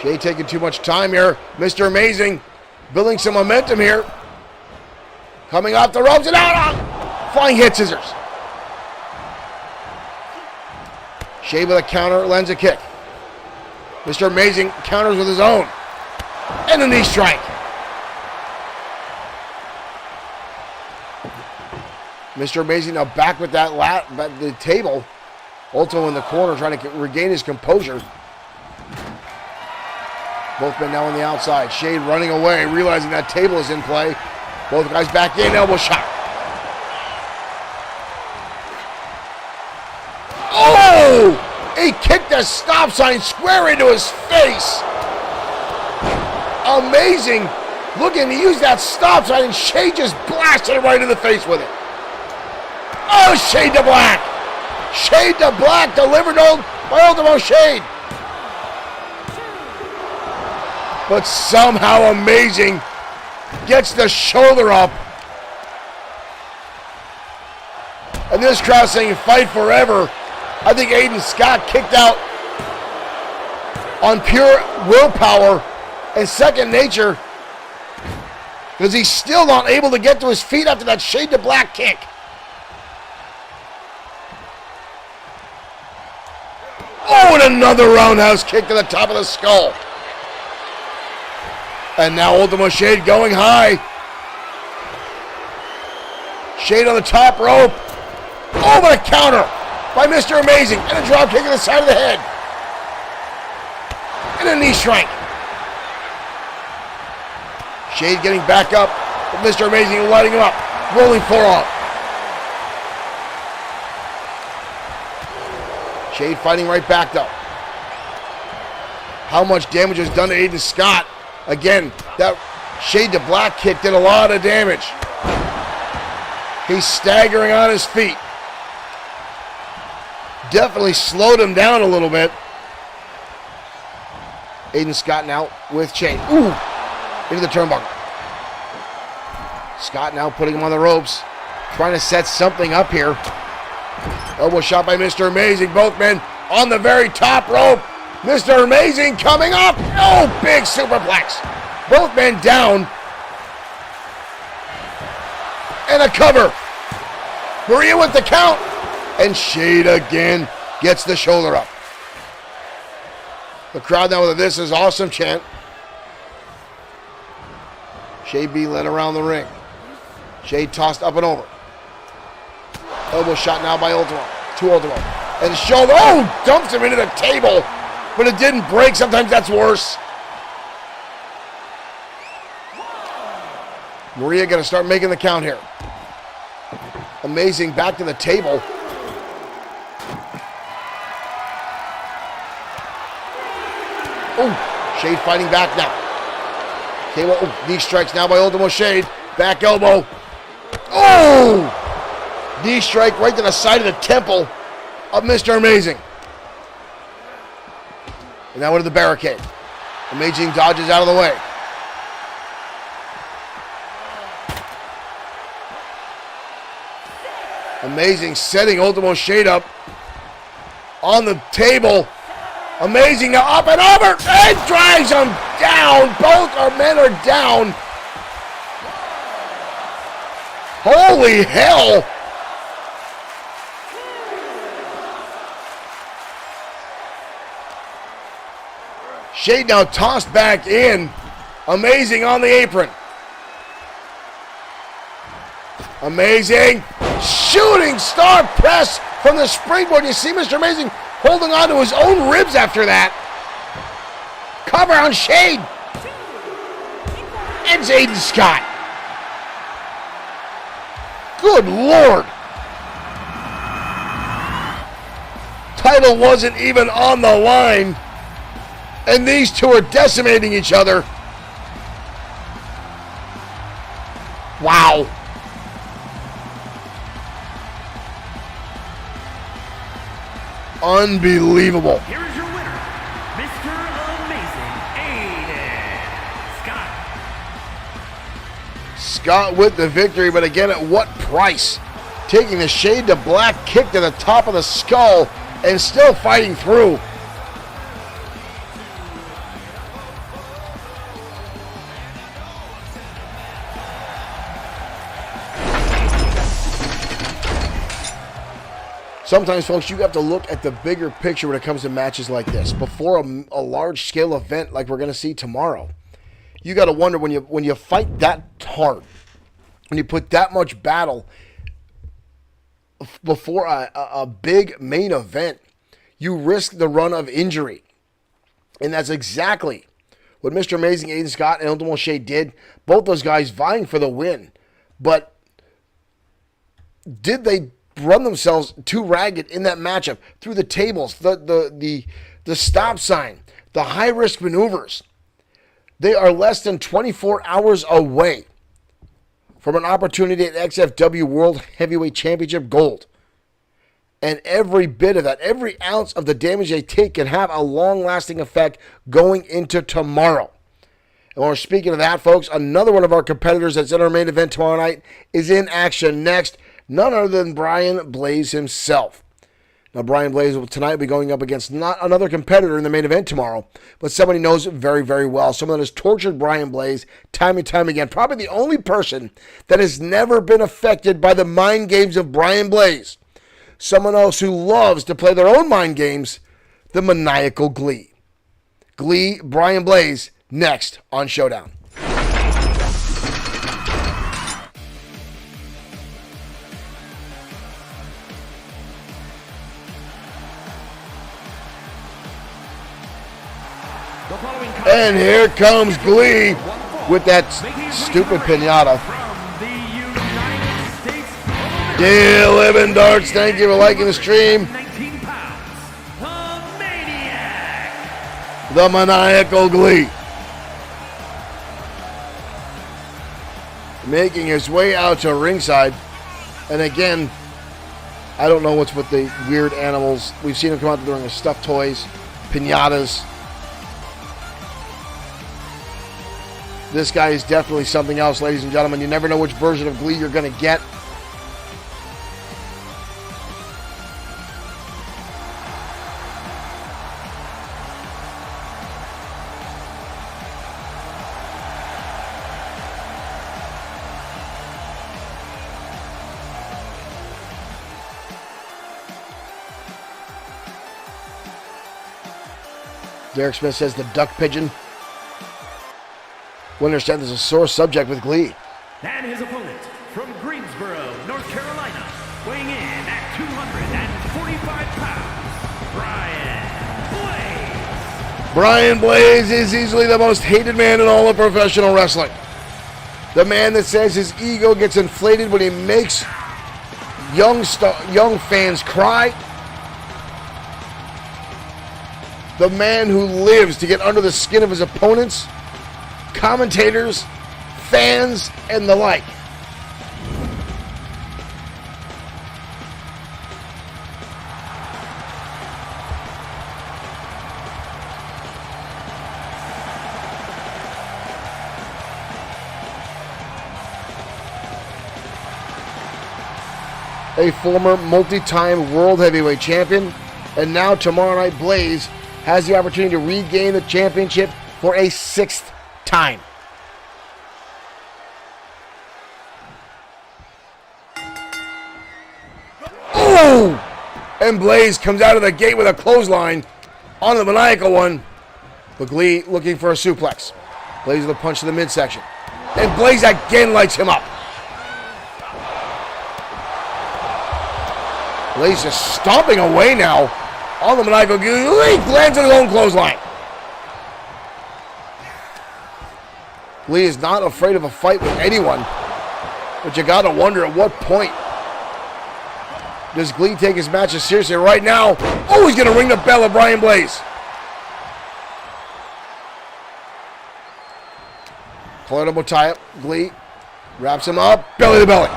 Shade taking too much time here. Mr. Amazing building some momentum here. Coming off the ropes and out. Flying head scissors. Shade with a counter, lands a kick. Mr. Amazing counters with his own. And a knee strike. Mr. Amazing now back with that the table. Ultimo in the corner trying to regain his composure. Both men now on the outside. Shade running away, realizing that table is in play. Both guys back in, elbow shot. Oh! He kicked a stop sign square into his face. Amazing. Looking to use that stop sign, and Shade just blasted it right in the face with it. Oh, Shade to Black. Shade to Black delivered by Ultimo Shade. But somehow Amazing gets the shoulder up. And this crowd saying fight forever. I think Aiden Scott kicked out on pure willpower and second nature because he's still not able to get to his feet after that Shade to Black kick. Oh, and another roundhouse kick to the top of the skull. And now Ultimo Shade going high. Shade on the top rope. Oh, but a counter by Mr. Amazing. And a drop kick to the side of the head. And a knee strike. Shade getting back up. But Mr. Amazing lighting him up. Rolling forearm. Shade fighting right back though. How much damage was done to Aiden Scott? Again, that Shade to Black kick did a lot of damage. He's staggering on his feet. Definitely slowed him down a little bit. Aiden Scott now with Shade. Ooh! Into the turnbuckle. Scott now putting him on the ropes. Trying to set something up here. Elbow shot by Mr. Amazing. Both men on the very top rope. Mr. Amazing coming up. Oh, big superplex. Both men down. And a cover. Maria with the count. And Shade again gets the shoulder up. The crowd now with a "This is awesome" chant. Shade being led around the ring. Shade tossed up and over. Elbow shot now by Ultimo. To Ultimo. And shoulder. Oh! Dumps him into the table. But it didn't break. Sometimes that's worse. Maria going to start making the count here. Amazing back to the table. Oh, Shade fighting back now. Table, oh, knee strikes now by Ultimo Shade. Back elbow. Oh! Knee strike right to the side of the temple of Mr. Amazing. And now into the barricade. Amazing dodges out of the way. Amazing setting Ultimo Shade up on the table. Amazing now up and over and drives him down. Both our men are down. Holy hell. Shade now tossed back in. Amazing on the apron. Amazing. Shooting star press from the springboard. You see Mr. Amazing holding on to his own ribs after that. Cover on Shade. And Aiden Scott. Good Lord. Title wasn't even on the line. And these two are decimating each other. Wow. Unbelievable. Here is your winner, Mr. Amazing, Aiden Scott. Scott with the victory, but again, at what price? Taking the Shade to Black kick to the top of the skull and still fighting through. Sometimes, folks, you have to look at the bigger picture when it comes to matches like this. Before a large-scale event like we're going to see tomorrow, you got to wonder when you fight that hard, when you put that much battle before a big main event, you risk the run of injury. And that's exactly what Mr. Amazing, Aiden Scott, and Ultimo Shade did. Both those guys vying for the win. But did they run themselves too ragged in that matchup through the tables, the stop sign, the high-risk maneuvers? They are less than 24 hours away from an opportunity at XFW World Heavyweight Championship Gold. And every bit of that, every ounce of the damage they take can have a long-lasting effect going into tomorrow. And when we're speaking of that, folks, another one of our competitors that's in our main event tomorrow night is in action next. None other than Brian Blaze himself. Now, Brian Blaze will tonight be going up against not another competitor in the main event tomorrow, but someone he knows very, very well. Someone that has tortured Brian Blaze time and time again. Probably the only person that has never been affected by the mind games of Brian Blaze. Someone else who loves to play their own mind games, the maniacal Glee. Glee, Brian Blaze, next on Showdown. The following And here comes Glee with that stupid pinata. from the United States of America, Dear Living Darts, thank you for liking the stream. 19 pounds, the Maniac. The Maniacal Glee. Making his way out to ringside. And again, I don't know what's with the weird animals. We've seen him come out during the stuffed toys, pinatas. This guy is definitely something else, ladies and gentlemen. You never know which version of Glee you're going to get. Derek Smith says the duck pigeon. Winner said there's a sore subject with Glee. And his opponent from Greensboro, North Carolina, weighing in at 245 pounds, Brian Blaze. Brian Blaze is easily the most hated man in all of professional wrestling. The man that says his ego gets inflated when he makes young fans cry. The man who lives to get under the skin of his opponents, commentators, fans, and the like. A former multi-time world heavyweight champion, and now tomorrow night Blaze has the opportunity to regain the championship for a 6th time. Oh! And Blaze comes out of the gate with a clothesline on the Maniacal one. But Glee looking for a suplex. Blaze with a punch to the midsection. And Blaze again lights him up. Blaze just stomping away now on the Maniacal. Glee lands on his own clothesline. Glee is not afraid of a fight with anyone. But you gotta wonder at what point does Glee take his matches seriously right now? Oh, he's gonna ring the bell of Brian Blaze. Colorado tie up. Glee wraps him up. Belly to belly.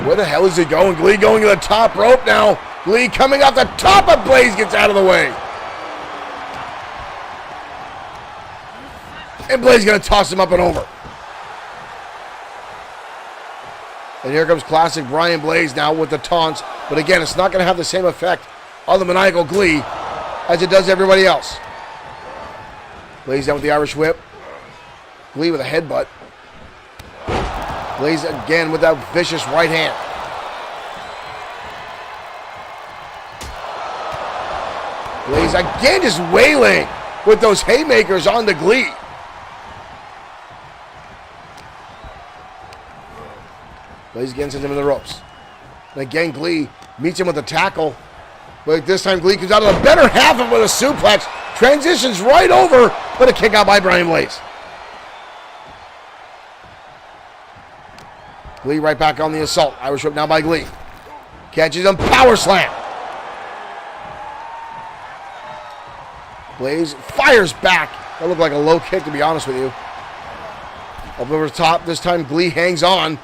Where the hell is he going? Glee going to the top rope now. Glee coming off the top of Blaze, gets out of the way. And Blaze going to toss him up and over. And here comes classic Brian Blaze now with the taunts. But again, it's not going to have the same effect on the Maniacal Glee as it does everybody else. Blaze down with the Irish whip. Glee with a headbutt. Blaze again with that vicious right hand. Blaze again just wailing with those haymakers on the Glee. Blaze again sends him to the ropes. And again, Glee meets him with a tackle. But this time, Glee comes out of the better half of it with a suplex. Transitions right over, but a kick out by Brian Blaze. Glee right back on the assault. Irish whip now by Glee. Catches him, power slam. Blaze fires back. That looked like a low kick, to be honest with you. Up over the top, this time Glee hangs on.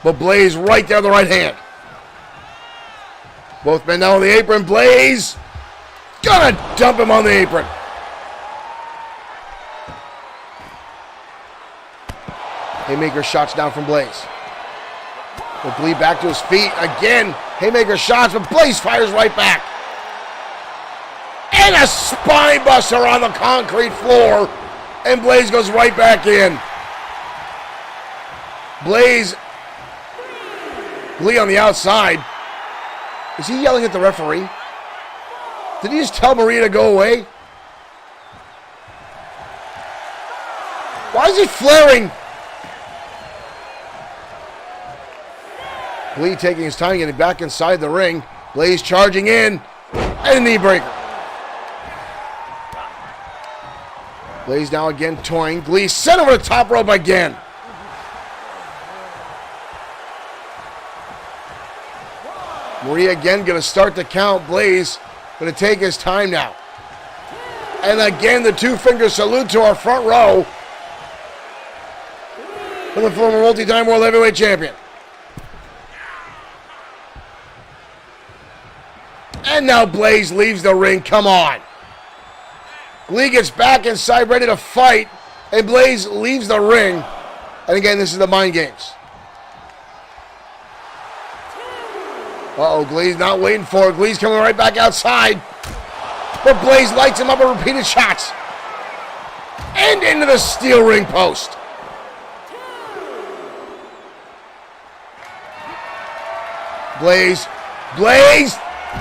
But Blaze right there on the right hand. Both men now on the apron. Blaze gonna dump him on the apron. Haymaker shots down from Blaze. But Glee back to his feet again. Haymaker shots, but Blaze fires right back. And a spine buster on the concrete floor. And Blaze goes right back in. Blaze, Glee on the outside. Is he yelling at the referee? Did he just tell Maria to go away? Why is he flaring? Glee taking his time getting back inside the ring. Blaze charging in. And a knee breaker. Blaze now again toying. Glee sent over the top rope again. Maria again going to start the count. Blaze going to take his time now. And again, the two-finger salute to our front row for the former multi-time World Heavyweight Champion. And now Blaze leaves the ring. Come on. Glee gets back inside, ready to fight, and Blaze leaves the ring. And again, this is the mind games. Uh-oh, Glee's not waiting for it. Glee's coming right back outside. But Blaze lights him up with repeated shots. And into the steel ring post. Blaze,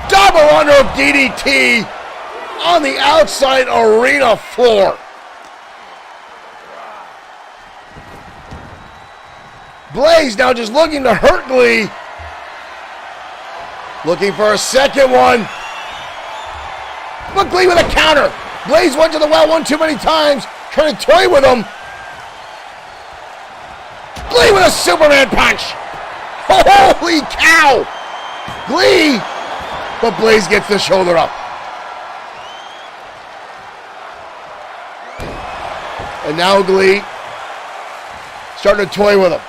double underhook DDT on the outside arena floor. Blaze now just looking to hurt Glee. Looking for a second one. But Glee with a counter. Blaze went to the well one too many times, trying to toy with him. Glee with a Superman punch. Holy cow! Glee, but Blaze gets the shoulder up. And now Glee starting to toy with him.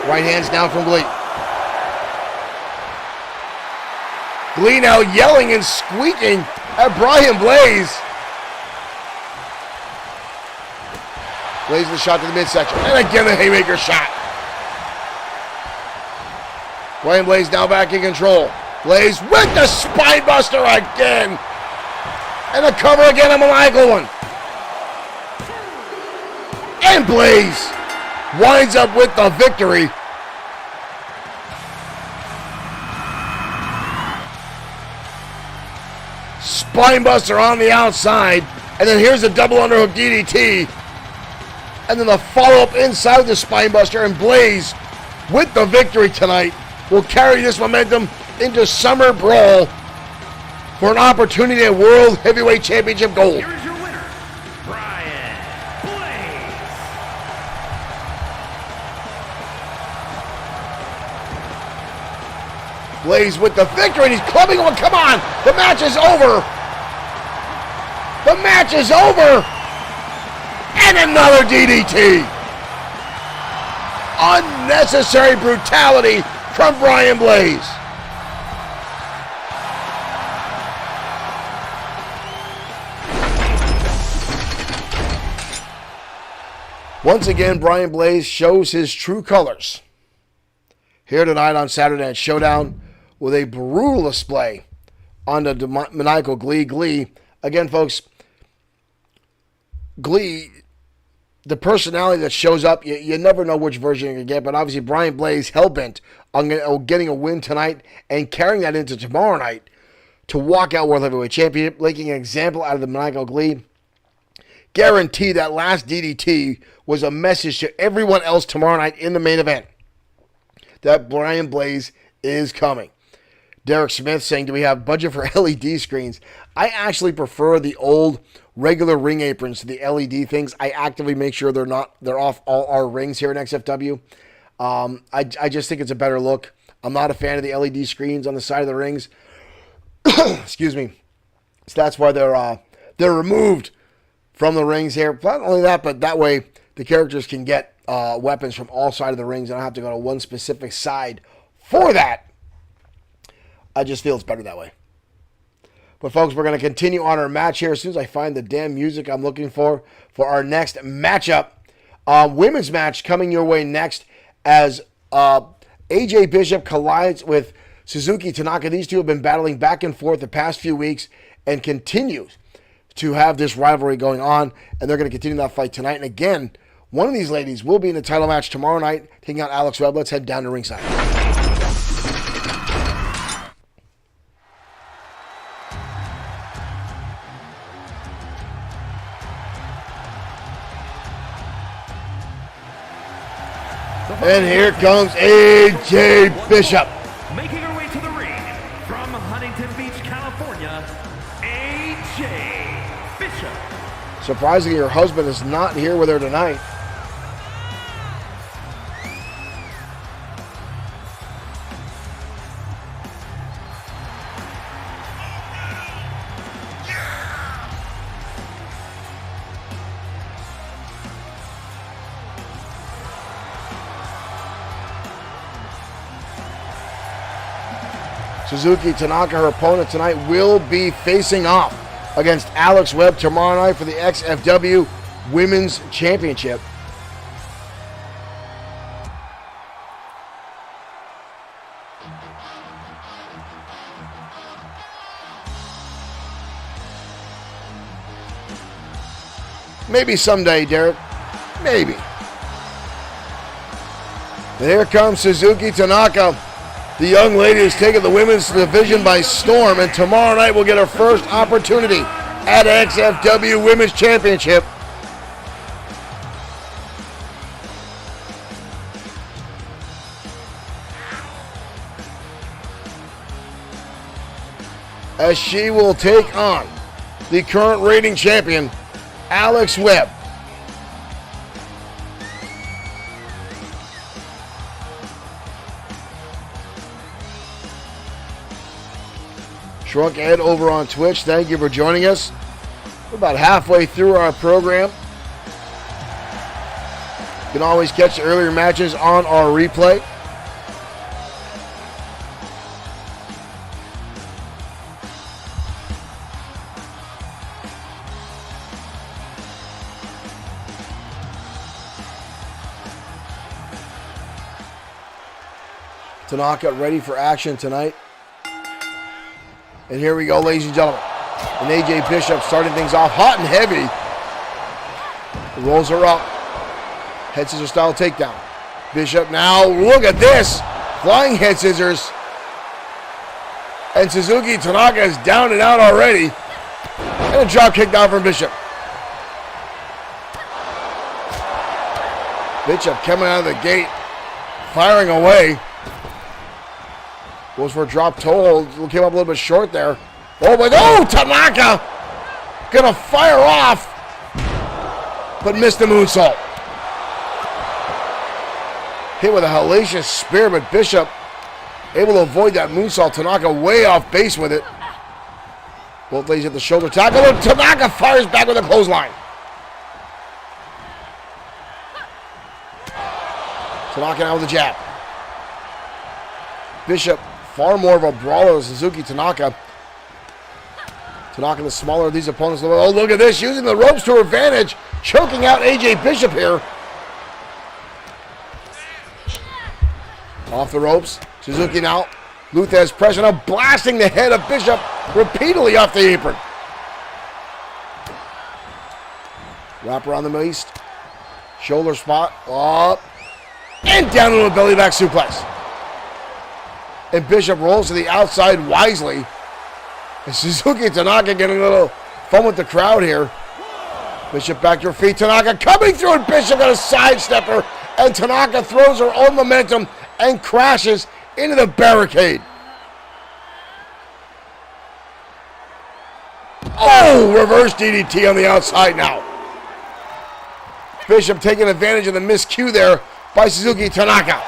Right hands down from Glee. Glee now yelling and squeaking at Brian Blaze. Blaze the shot to the midsection. And again the haymaker shot. Brian Blaze now back in control. Blaze with the spine buster again. And a cover again, a maniacal one. And Blaze winds up with the victory. Spinebuster on the outside. And then here's the double underhook DDT. And then the follow-up inside the spinebuster. And Blaze, with the victory tonight, will carry this momentum into Summer Brawl for an opportunity at World Heavyweight Championship gold. Here is your winner, Brian Blaze. Blaze with the victory, and he's clubbing one. Come on, the match is over. The match is over. And another DDT. Unnecessary brutality from Brian Blaze. Once again, Brian Blaze shows his true colors here tonight on Saturday Night Showdown with a brutal display on the maniacal Glee. Again, folks, Glee, the personality that shows up, you never know which version you're going to get, but obviously Brian Blaze hell-bent on getting a win tonight and carrying that into tomorrow night to walk out World Heavyweight Champion, making an example out of the maniacal Glee. Guarantee that last DDT was a message to everyone else tomorrow night in the main event that Brian Blaze is coming. Derek Smith saying, do we have budget for LED screens? I actually prefer the old regular ring aprons to the LED things. I actively make sure they're off all our rings here in XFW. I just think it's a better look. I'm not a fan of the LED screens on the side of the rings. Excuse me. So that's why they're removed from the rings here. Not only that, but that way the characters can get weapons from all sides of the rings. I don't have to go to one specific side for that. I just feel it's better that way. But folks, we're going to continue on our match here as soon as I find the damn music I'm looking for our next matchup. Women's match coming your way next as AJ Bishop collides with Suzuki Tanaka. These two have been battling back and forth the past few weeks and continues to have this rivalry going on, and they're going to continue that fight tonight. And again, one of these ladies will be in the title match tomorrow night, taking out Alex Webb. Let's head down to ringside. And here comes AJ Bishop. Making her way to the ring from Huntington Beach, California, AJ Bishop. Surprisingly, her husband is not here with her tonight. Suzuki Tanaka, her opponent tonight, will be facing off against Alex Webb tomorrow night for the XFW Women's Championship. Maybe someday, Derek. Maybe. Here comes Suzuki Tanaka. The young lady has taken the women's division by storm, and tomorrow night we'll get her first opportunity at XFW Women's Championship. As she will take on the current reigning champion, Alex Webb. Shrunk Ed over on Twitch, thank you for joining us. We're about halfway through our program. You can always catch the earlier matches on our replay. Tanaka ready for action tonight. And here we go, ladies and gentlemen. And AJ Bishop starting things off hot and heavy. Rolls her up. Head scissors style takedown. Bishop now, look at this. Flying head scissors. And Suzuki Tanaka is down and out already. And a drop kick down from Bishop. Bishop coming out of the gate, firing away. Goes for a drop toe hold. Came up a little bit short there. Oh, but oh, Tanaka gonna fire off, but missed the moonsault. Hit with a hellacious spear, but Bishop able to avoid that moonsault. Tanaka way off base with it. Both ladies at the shoulder tackle. And Tanaka fires back with a clothesline. Tanaka now with a jab. Bishop far more of a brawler than Suzuki Tanaka. Tanaka, the smaller of these opponents. Oh, look at this. Using the ropes to her advantage. Choking out AJ Bishop here. Off the ropes. Suzuki now. Luthez pressure now, blasting the head of Bishop repeatedly off the apron. Wrap around the waist. Shoulder spot. Up. And down into a belly back suplex. And Bishop rolls to the outside wisely. And Suzuki Tanaka getting a little fun with the crowd here. Bishop back to her feet. Tanaka coming through, and Bishop got a sidestepper. And Tanaka throws her own momentum and crashes into the barricade. Oh, reverse DDT on the outside now. Bishop taking advantage of the miscue there by Suzuki Tanaka.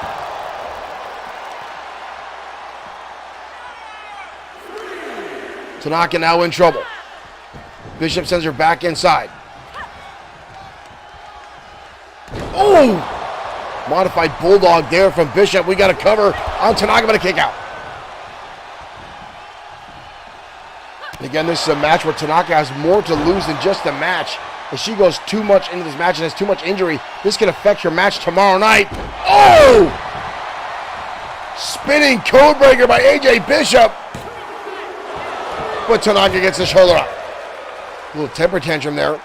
Tanaka now in trouble. Bishop sends her back inside. Oh! Modified bulldog there from Bishop. We got a cover on Tanaka, but a kick out. Again, this is a match where Tanaka has more to lose than just the match. If she goes too much into this match and has too much injury, this can affect her match tomorrow night. Oh! Spinning codebreaker by AJ Bishop. But Tanaka gets the shoulder up. A little temper tantrum there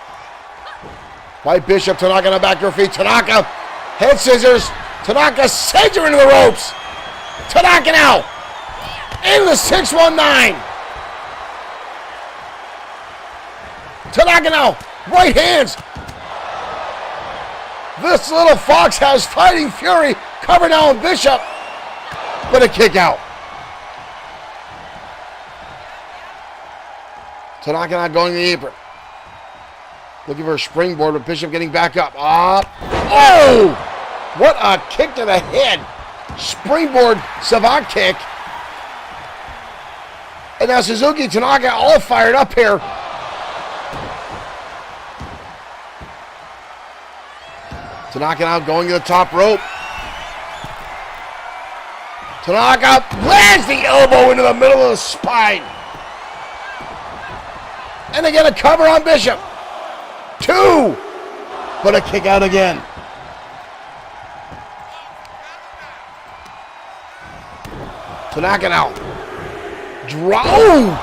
by Bishop. Tanaka now back to her feet. Tanaka, head scissors. Tanaka sends her into the ropes. Tanaka now into the 619. Tanaka now, right hands. This little fox has fighting fury. Cover now on Bishop, but a kick out. Tanaka not going to the apron. Looking for a springboard, but Bishop getting back up. Oh! What a kick to the head. Springboard savant kick. And now Suzuki Tanaka all fired up here. Tanaka now going to the top rope. Tanaka lands the elbow into the middle of the spine. And they get a cover on Bishop. 2. But a kick out again. Tanaka now. Oh!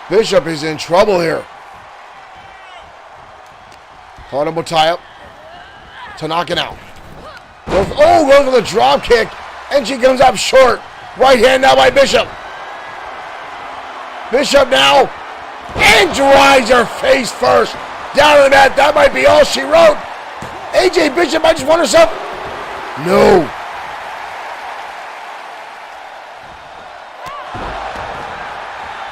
Bishop is in trouble here. Horrible tie-up. Tanaka now. Goes for the drop kick. And she comes up short. Right hand now by Bishop. Bishop now. And drives her face first. Down to the mat. That might be all she wrote. AJ Bishop might just want herself. No.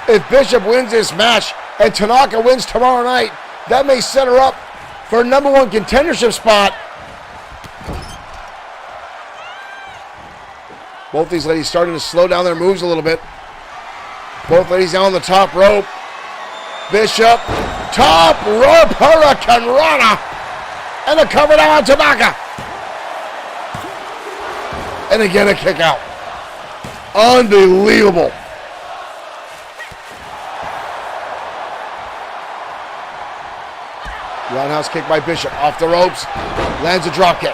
If Bishop wins this match and Tanaka wins tomorrow night, that may set her up for a #1 contendership spot. Both these ladies starting to slow down their moves a little bit. Both ladies down on the top rope. Bishop, top rope Hurricane Rana. And a cover down on Tanaka. And again a kick out. Unbelievable. Roundhouse kick by Bishop. Off the ropes. Lands a drop kick.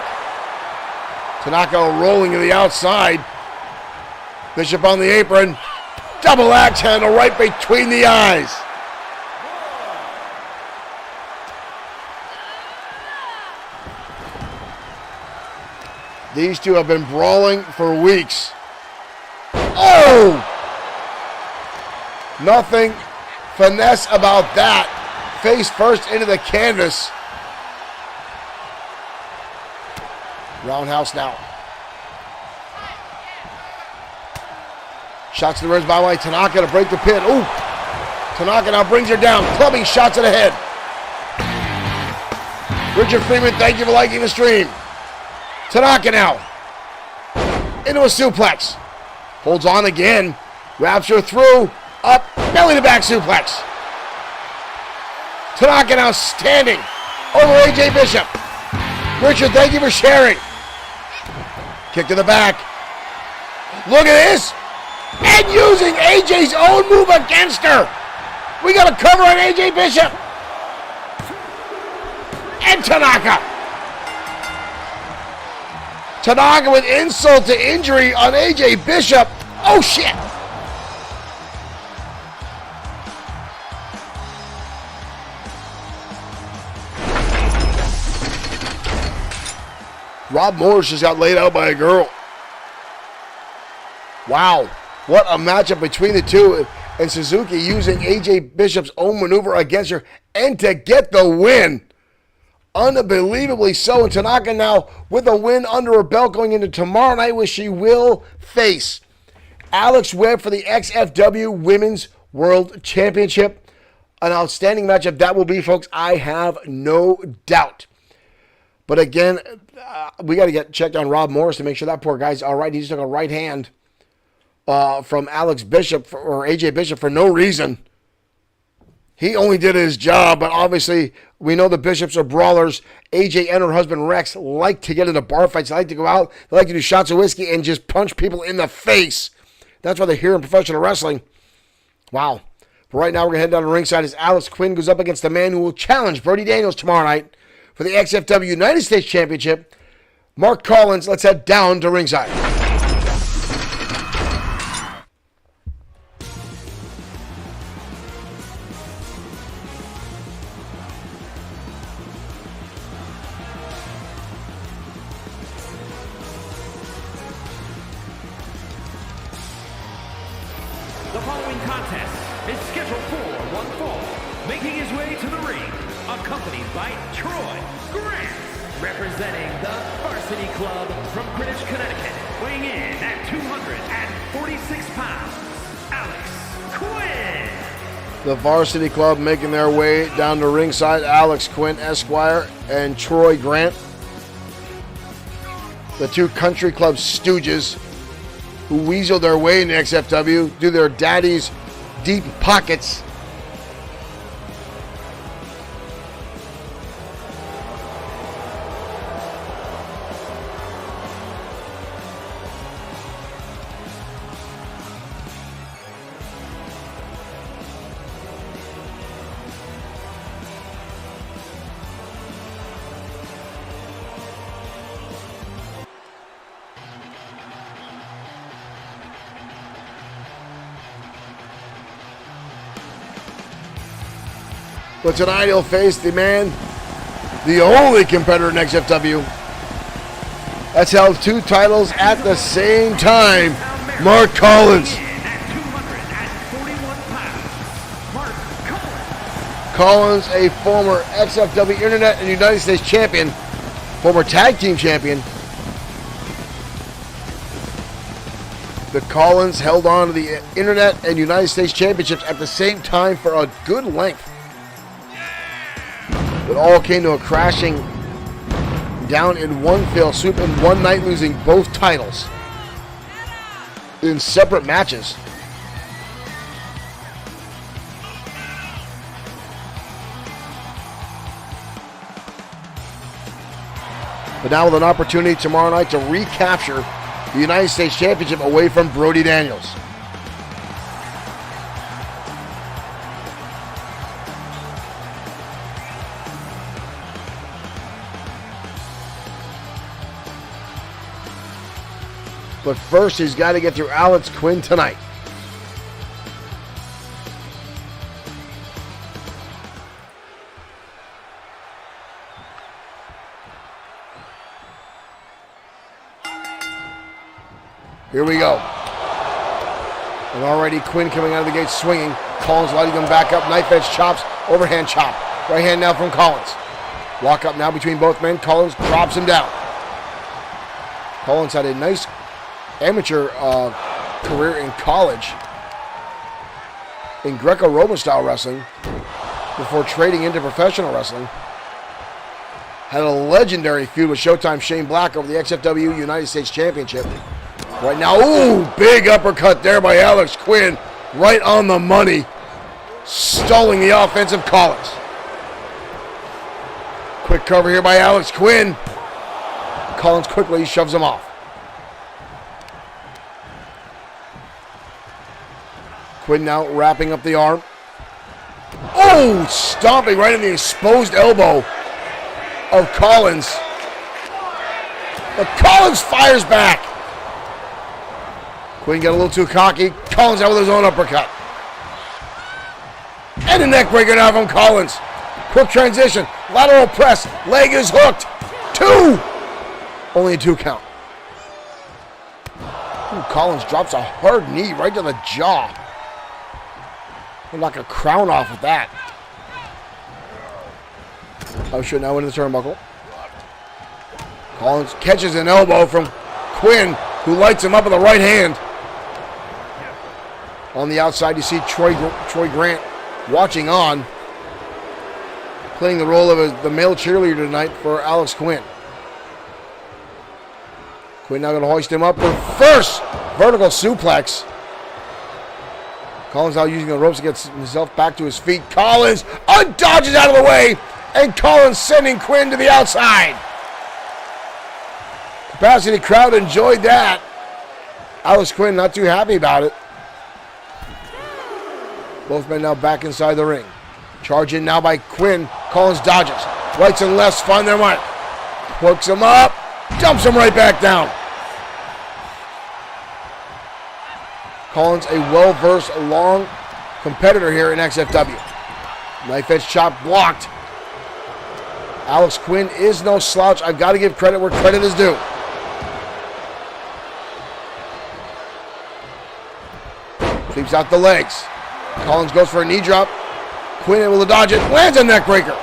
Tanaka rolling to the outside. Bishop on the apron. Double axe handle right between the eyes. These two have been brawling for weeks. Oh! Nothing finesse about that. Face first into the canvas. Roundhouse now. Shots to the ribs by way. Tanaka to break the pin. Ooh! Tanaka now brings her down. Clubbing shots to the head. Richard Freeman, thank you for liking the stream. Tanaka now. Into a suplex. Holds on again. Wraps her through. Up. Belly to back suplex. Tanaka now standing over AJ Bishop. Richard, thank you for sharing. Kick to the back. Look at this. And using AJ's own move against her. We got a cover on AJ Bishop. And Tanaka. Tanaka with insult to injury on AJ Bishop. Oh, shit. Rob Morris just got laid out by a girl. Wow. What a matchup between the two. And Suzuki using AJ Bishop's own maneuver against her. And to get the win. Unbelievably so. And Tanaka now with a win under her belt going into tomorrow night, where she will face Alex Webb for the XFW Women's World Championship. An outstanding matchup that will be, folks. I have no doubt. But again, we got to get checked on Rob Morris to make sure that poor guy's all right. He just took a right hand from Alex Bishop or AJ Bishop for no reason. He only did his job, but obviously we know the Bishops are brawlers. AJ and her husband Rex like to get into bar fights. They like to go out. They like to do shots of whiskey and just punch people in the face. That's why they're here in professional wrestling. Wow. But right now we're going to head down to ringside as Alex Quinn goes up against the man who will challenge Brody Daniels tomorrow night for the XFW United States Championship. Mark Collins, let's head down to ringside. The following contest is scheduled for one fall. Making his way to the ring, accompanied by Troy Grant, representing the Varsity Club from Greenwich, Connecticut, weighing in at 246 pounds, Alex Quinn. The Varsity Club making their way down to ringside. Alex Quinn, Esquire, and Troy Grant. The two country club stooges who weaseled their way into XFW through their daddy's deep pockets. But tonight he'll face the man, the only competitor in XFW that's held two titles at the same time, Mark Collins. Collins, a former XFW Internet and United States champion, former tag team champion. The Collins held on to the Internet and United States championships at the same time for a good length. It all came to a crashing down in one fell swoop in one night, losing both titles in separate matches. But now with an opportunity tomorrow night to recapture the United States Championship away from Brody Daniels. But first, he's got to get through Alex Quinn tonight. Here we go. And already Quinn coming out of the gate swinging. Collins lighting him back up. Knife edge chops. Overhand chop. Right hand now from Collins. Lock up now between both men. Collins drops him down. Collins had a nice amateur career in college in Greco-Roman style wrestling before trading into professional wrestling. Had a legendary feud with Showtime Shane Black over the XFW United States Championship. Right now, ooh, big uppercut there by Alex Quinn, right on the money, stalling the offensive Collins. Quick cover here by Alex Quinn. Collins quickly shoves him off. Quinn now wrapping up the arm. Oh, stomping right in the exposed elbow of Collins. But Collins fires back. Quinn got a little too cocky. Collins out with his own uppercut. And a neck breaker now from Collins. Quick transition. Lateral press. Leg is hooked. 2. Only a 2 count. Ooh, Collins drops a hard knee right to the jaw. He'll knock a crown off with that. Usher now into the turnbuckle. Collins catches an elbow from Quinn, who lights him up with the right hand. On the outside, you see Troy Grant watching on, playing the role of the male cheerleader tonight for Alex Quinn. Quinn now going to hoist him up for first vertical suplex. Collins now using the ropes to get himself back to his feet. Collins dodges out of the way, and Collins sending Quinn to the outside. Capacity crowd enjoyed that. Alex Quinn not too happy about it. Both men now back inside the ring. Charge in now by Quinn. Collins dodges. Rights and lefts find their mark. Works him up. Dumps him right back down. Collins, a well-versed, long competitor here in XFW. Knife edge chop blocked. Alex Quinn is no slouch. I've got to give credit where credit is due. Sweeps out the legs. Collins goes for a knee drop. Quinn able to dodge it. Lands a neck breaker.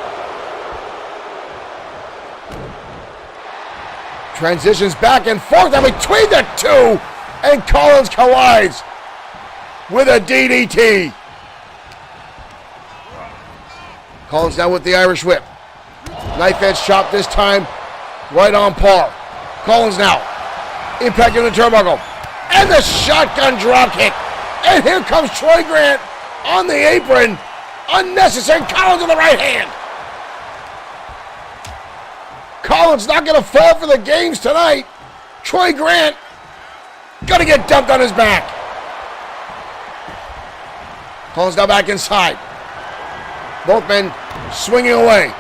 Transitions back and forth and between the two. And Collins collides with a DDT. Collins now with the Irish whip. Knife edge chop this time, right on par. Collins now, impacting the turnbuckle. And the shotgun drop kick. And here comes Troy Grant on the apron. Unnecessary. Collins with the right hand. Collins not going to fall for the games tonight. Troy Grant going to get dumped on his back. Collins now back inside. Both men swinging away.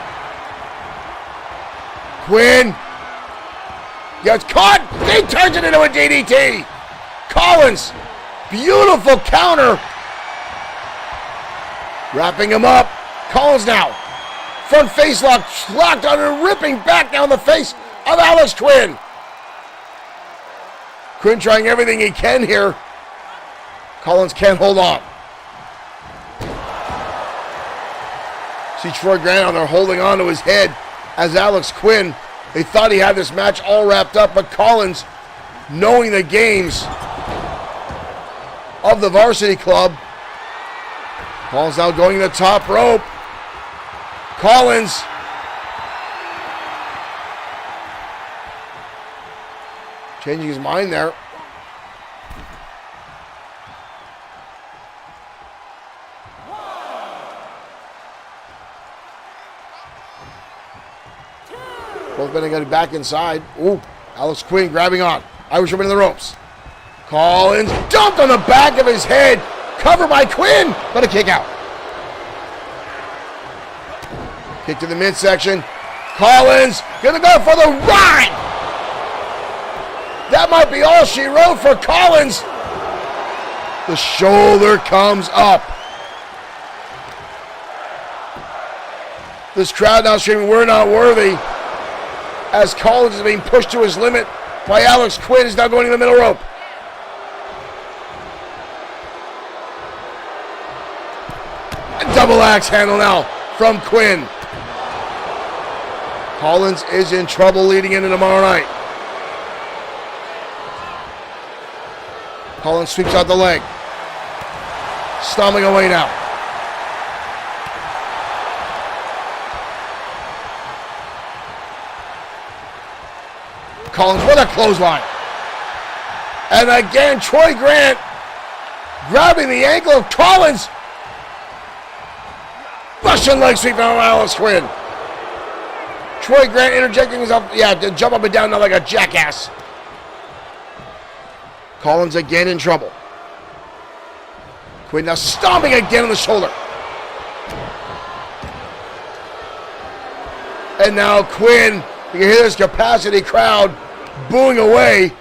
Quinn gets caught. He turns it into a DDT. Collins, beautiful counter. Wrapping him up. Collins now. Front face lock, locked on and ripping back down the face of Alex Quinn. Quinn trying everything he can here. Collins can't hold on. See Troy Grant on there holding on to his head as Alex Quinn. They thought he had this match all wrapped up, but Collins, knowing the games of the varsity club, Collins now going to the top rope. Collins changing his mind there. Both men are getting back inside. Ooh, Alex Quinn grabbing on. Irishman in the ropes. Collins dumped on the back of his head. Covered by Quinn, but a kick out. Kick to the midsection. Collins gonna go for the ride. That might be all she wrote for Collins. The shoulder comes up. This crowd now screaming, "We're not worthy," as Collins is being pushed to his limit by Alex Quinn. Is now going to the middle rope. A double axe handle now from Quinn. Collins is in trouble leading into tomorrow night. Collins sweeps out the leg. Stomping away now. Collins with a clothesline. And again, Troy Grant grabbing the ankle of Collins. Russian leg sweep from Alex Quinn. Troy Grant interjecting himself, to jump up and down now like a jackass. Collins again in trouble. Quinn now stomping again on the shoulder. And now Quinn, you can hear this capacity crowd booing away.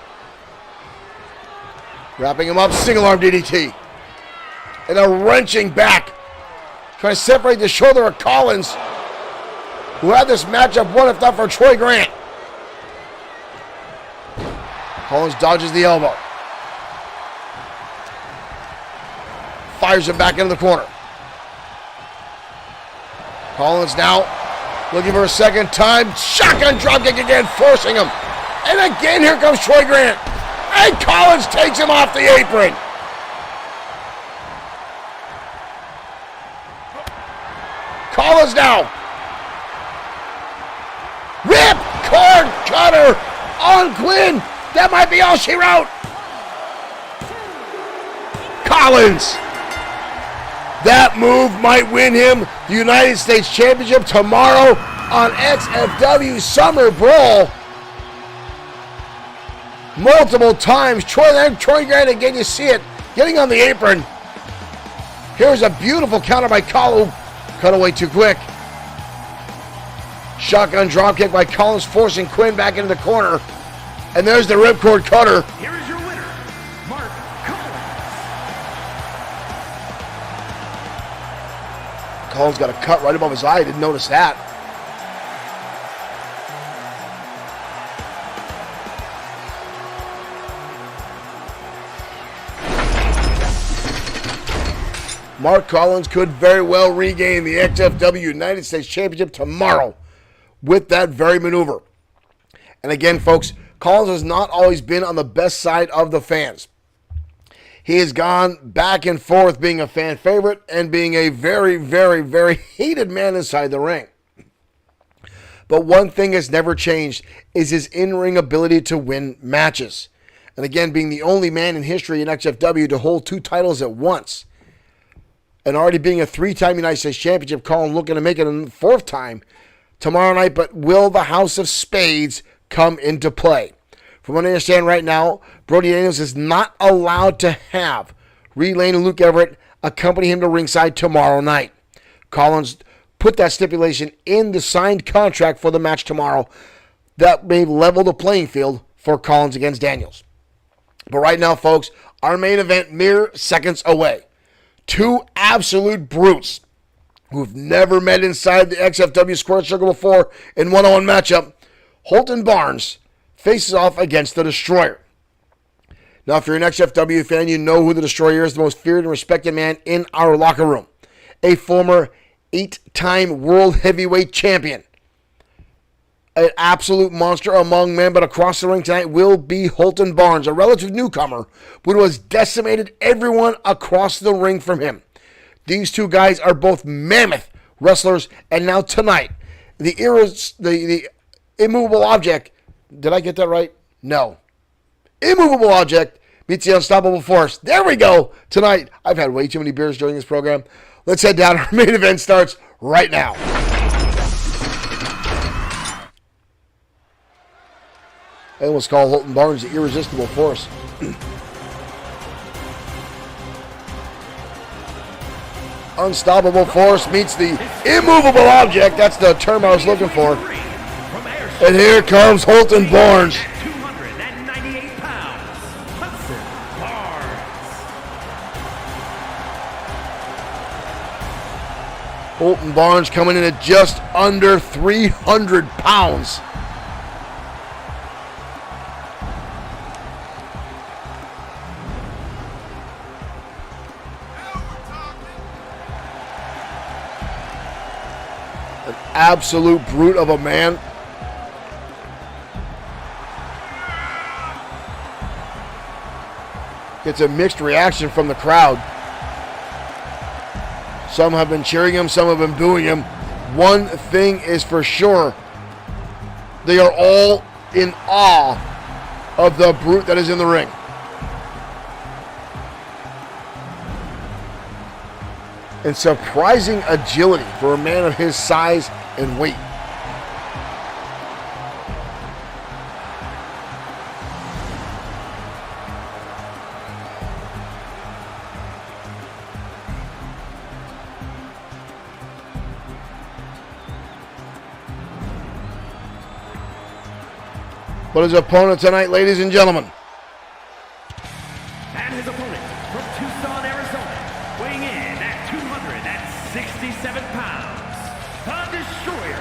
Wrapping him up, single arm DDT. And a wrenching back. Trying to separate the shoulder of Collins, who had this matchup won if not for Troy Grant. Collins dodges the elbow. Fires him back into the corner. Collins now looking for a second time. Shotgun dropkick again, forcing him. And again, here comes Troy Grant. And Collins takes him off the apron. Collins now. Rip cord cutter on Quinn. That might be all she wrote. Collins. That move might win him the United States Championship tomorrow on XFW Summer Brawl. Multiple times. Troy Grant, again, you see it, getting on the apron. Here's a beautiful counter by Kalu. Cut away too quick. Shotgun dropkick by Collins, forcing Quinn back into the corner. And there's the ripcord cutter. Here is your winner, Mark Collins. Collins got a cut right above his eye. Didn't notice that. Mark Collins could very well regain the XFW United States Championship tomorrow with that very maneuver. And again, folks, Collins has not always been on the best side of the fans. He has gone back and forth being a fan favorite and being a very, very, very hated man inside the ring. But one thing has never changed is his in-ring ability to win matches. And again, being the only man in history in XFW to hold 2 titles at once. And already being a 3-time United States Championship, Colin looking to make it a 4th time tomorrow night. But will the House of Spades come into play? From what I understand right now, Brody Daniels is not allowed to have Reed Lane and Luke Everett accompany him to ringside tomorrow night. Collins put that stipulation in the signed contract for the match tomorrow. That may level the playing field for Collins against Daniels. But right now, folks, our main event mere seconds away. 2 absolute brutes who've never met inside the XFW Squared Circle before in one-on-one matchup. Holton Barnes faces off against the Destroyer. Now, if you're an XFW fan, you know who the Destroyer is, the most feared and respected man in our locker room. A former 8-time World Heavyweight Champion. An absolute monster among men, but across the ring tonight will be Holton Barnes, a relative newcomer, but who has decimated everyone across the ring from him. These 2 guys are both mammoth wrestlers, and now tonight, the immovable object, did I get that right? No. Immovable object meets the unstoppable force. There we go. Tonight, I've had way too many beers during this program. Let's head down. Our main event starts right now. I almost call Holton Barnes the irresistible force. Unstoppable force meets the immovable object. That's the term I was looking for. And here comes Holton Barnes. 298 pounds, Hudson Barnes. Holton Barnes coming in at just under 300 pounds. An absolute brute of a man. Gets a mixed reaction from the crowd. Some have been cheering him, some have been booing him. One thing is for sure, they are all in awe of the brute that is in the ring. And surprising agility for a man of his size and weight. But his opponent tonight, ladies and gentlemen. And his opponent from Tucson, Arizona, weighing in at 267 pounds, the Destroyer.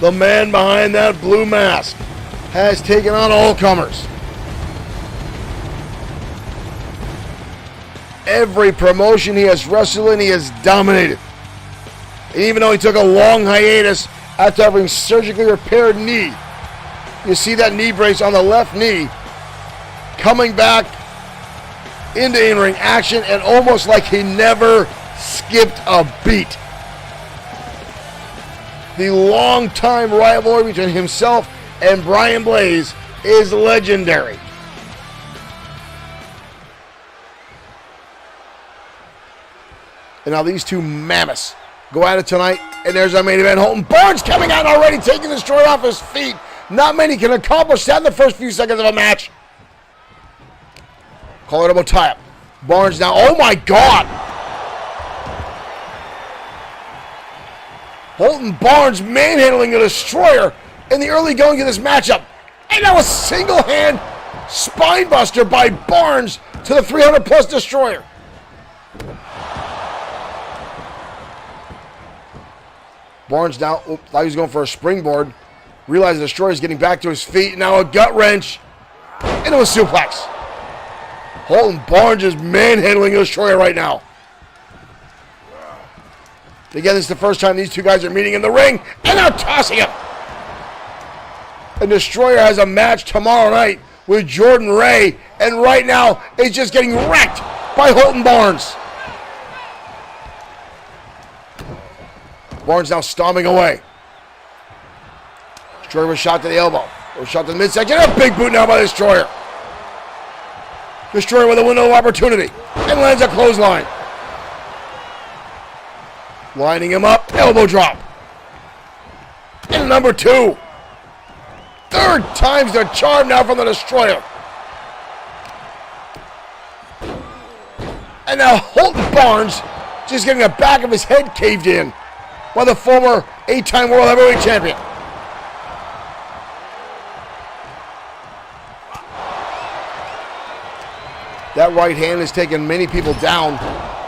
The man behind that blue mask has taken on all comers. Every promotion he has wrestled in, he has dominated. And even though he took a long hiatus after having surgically repaired knee, you see that knee brace on the left knee coming back into in-ring action and almost like he never skipped a beat. The long-time rivalry between himself and Brian Blaze is legendary. And now these 2 mammoths go at it tonight, and there's our main event. Holton Barnes coming out already, taking the Destroyer off his feet. Not many can accomplish that in the first few seconds of a match. Collar tie-up. Barnes now, oh my God! Holton Barnes manhandling the Destroyer in the early going of this matchup. And now a single-hand spinebuster by Barnes to the 300-plus Destroyer. Barnes now, thought he was going for a springboard. Realized the Destroyer is getting back to his feet. Now a gut wrench into a suplex. Holton Barnes is manhandling the Destroyer right now. Again, this is the first time these 2 guys are meeting in the ring. And now tossing him. And Destroyer has a match tomorrow night with Jordan Ray, and right now is just getting wrecked by Holton Barnes. Barnes now stomping away. Destroyer was shot to the elbow. Was shot to the midsection. A big boot now by Destroyer. Destroyer with a window of opportunity and lands a clothesline. Lining him up, elbow drop. And number 2. Third time's the charm now from the Destroyer. And now Holton Barnes just getting the back of his head caved in by the former 8-time World Heavyweight Champion. That right hand has taken many people down,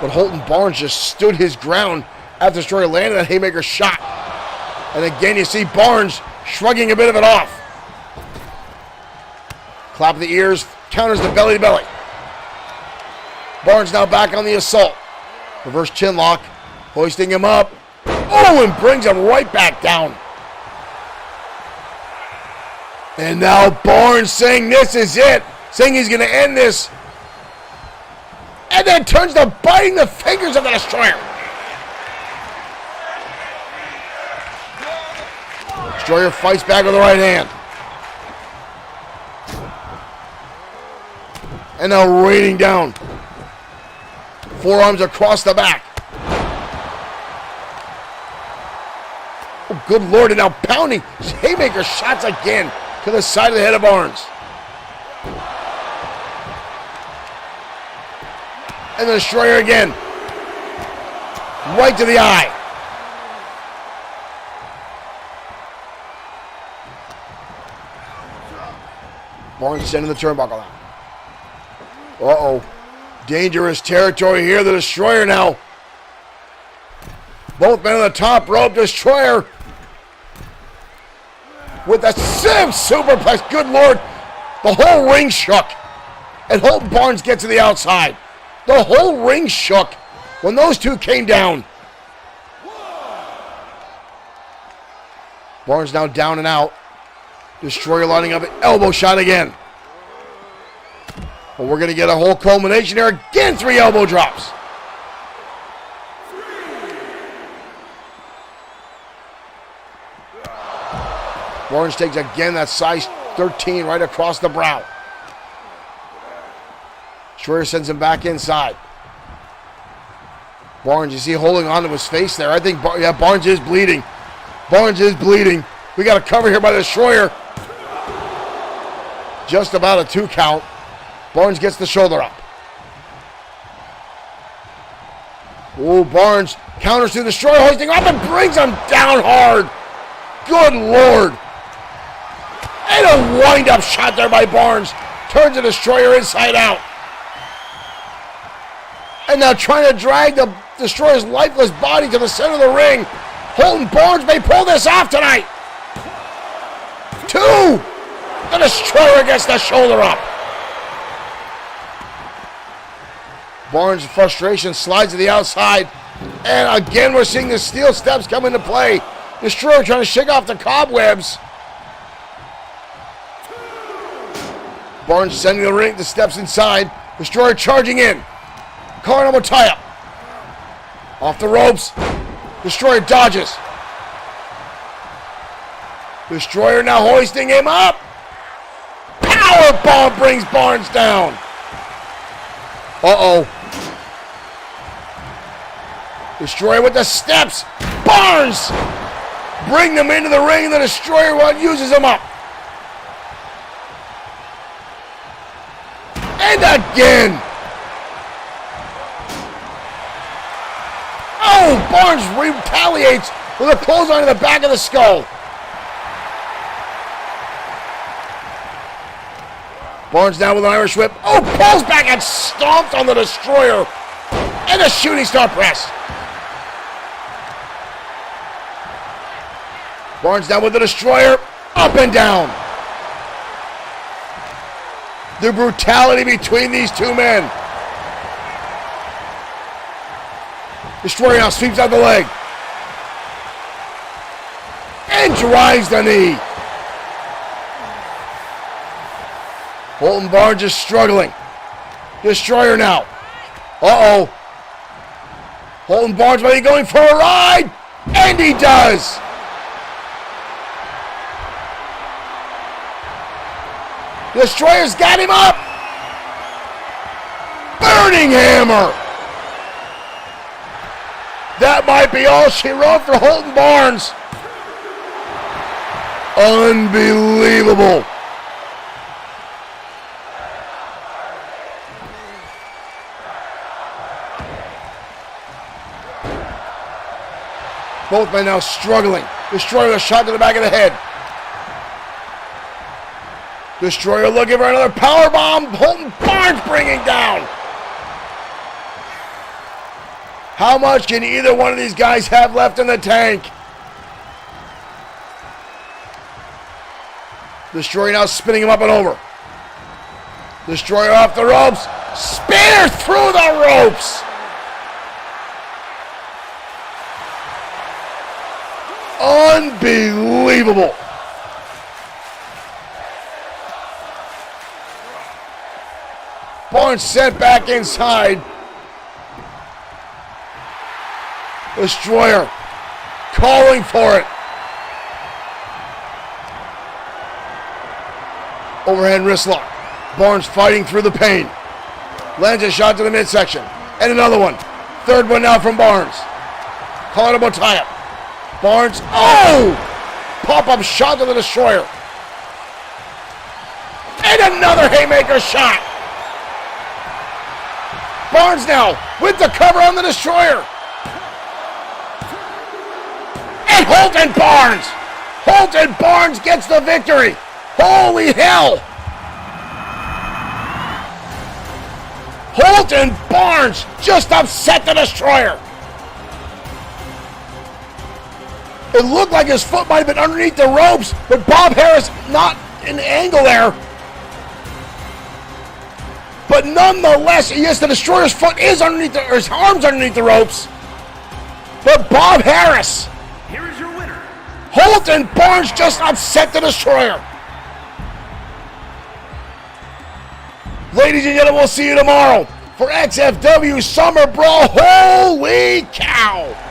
but Holton Barnes just stood his ground after Destroyer landed that haymaker shot. And again, you see Barnes shrugging a bit of it off. Clap of the ears, counters the belly to belly. Barnes now back on the assault. Reverse chin lock, hoisting him up. Oh, and brings him right back down. And now Barnes saying this is it, saying he's going to end this. And then turns to biting the fingers of the Destroyer. Destroyer fights back with the right hand. And now raining down. Forearms across the back. Oh, good Lord, and now pounding. Haymaker shots again to the side of the head of Barnes. And the Destroyer again. Right to the eye. Barnes sending the turnbuckle out. Uh-oh. Dangerous territory here. The Destroyer now. Both men on the top rope. Destroyer with a superplex. Good Lord. The whole ring shook. And Holton Barnes gets to the outside. The whole ring shook when those two came down. Barnes now down and out. Destroyer lining up an elbow shot again. But we're going to get a whole culmination here. Again, 3 elbow drops. Barnes takes again that size 13 right across the brow. Destroyer sends him back inside. Barnes, you see holding on to his face there. I think, Barnes is bleeding. Barnes is bleeding. We got a cover here by the Destroyer. Just about a 2 count. Barnes gets the shoulder up. Oh, Barnes counters to the Destroyer, hoisting up and brings him down hard. Good Lord. And a wind-up shot there by Barnes. Turns the Destroyer inside out. And now trying to drag the Destroyer's lifeless body to the center of the ring. Holton Barnes may pull this off tonight. 2. The Destroyer gets the shoulder up. Barnes' frustration slides to the outside. And again, we're seeing the steel steps come into play. Destroyer trying to shake off the cobwebs. Barnes sending the steps inside. Destroyer charging in. Collar tie-up. Off the ropes. Destroyer dodges. Destroyer now hoisting him up. Powerbomb brings Barnes down. Uh-oh. Destroyer with the steps. Barnes! Bring them into the ring, and the Destroyer uses them up. And again. Oh, Barnes retaliates with a clothesline in the back of the skull. Barnes down with an Irish whip. Oh, pulls back and stomps on the Destroyer. And a shooting star press. Barnes down with the Destroyer. Up and down. The brutality between these two men. Destroyer now sweeps out the leg. And drives the knee. Holton Barnes is struggling. Destroyer now. Uh-oh. Holton Barnes might be going for a ride. And he does. Destroyer's got him up. Burning hammer. That might be all she wrote for Holton Barnes. Unbelievable. Both men now struggling. Destroyer a shot to the back of the head. Destroyer looking for another power bomb. Holton Barnes bringing down. How much can either one of these guys have left in the tank? Destroyer now spinning him up and over. Destroyer off the ropes. Spear through the ropes. Unbelievable. Barnes sent back inside. Destroyer calling for it. Overhand wrist lock. Barnes fighting through the pain. Lands a shot to the midsection. And another one. Third one now from Barnes. Call it a tie-up. Barnes, oh! Pop-up shot to the Destroyer. And another haymaker shot. Barnes now with the cover on the Destroyer. And Holton Barnes. Holton Barnes gets the victory. Holy hell. Holton Barnes just upset the Destroyer. It looked like his foot might have been underneath the ropes, but Bob Harris not an angle there. But nonetheless, yes, the Destroyer's foot is underneath or his arm's underneath the ropes. But Bob Harris. Here is your winner. Holton Barnes just upset the Destroyer. Ladies and gentlemen, we'll see you tomorrow for XFW Summer Brawl. Holy cow!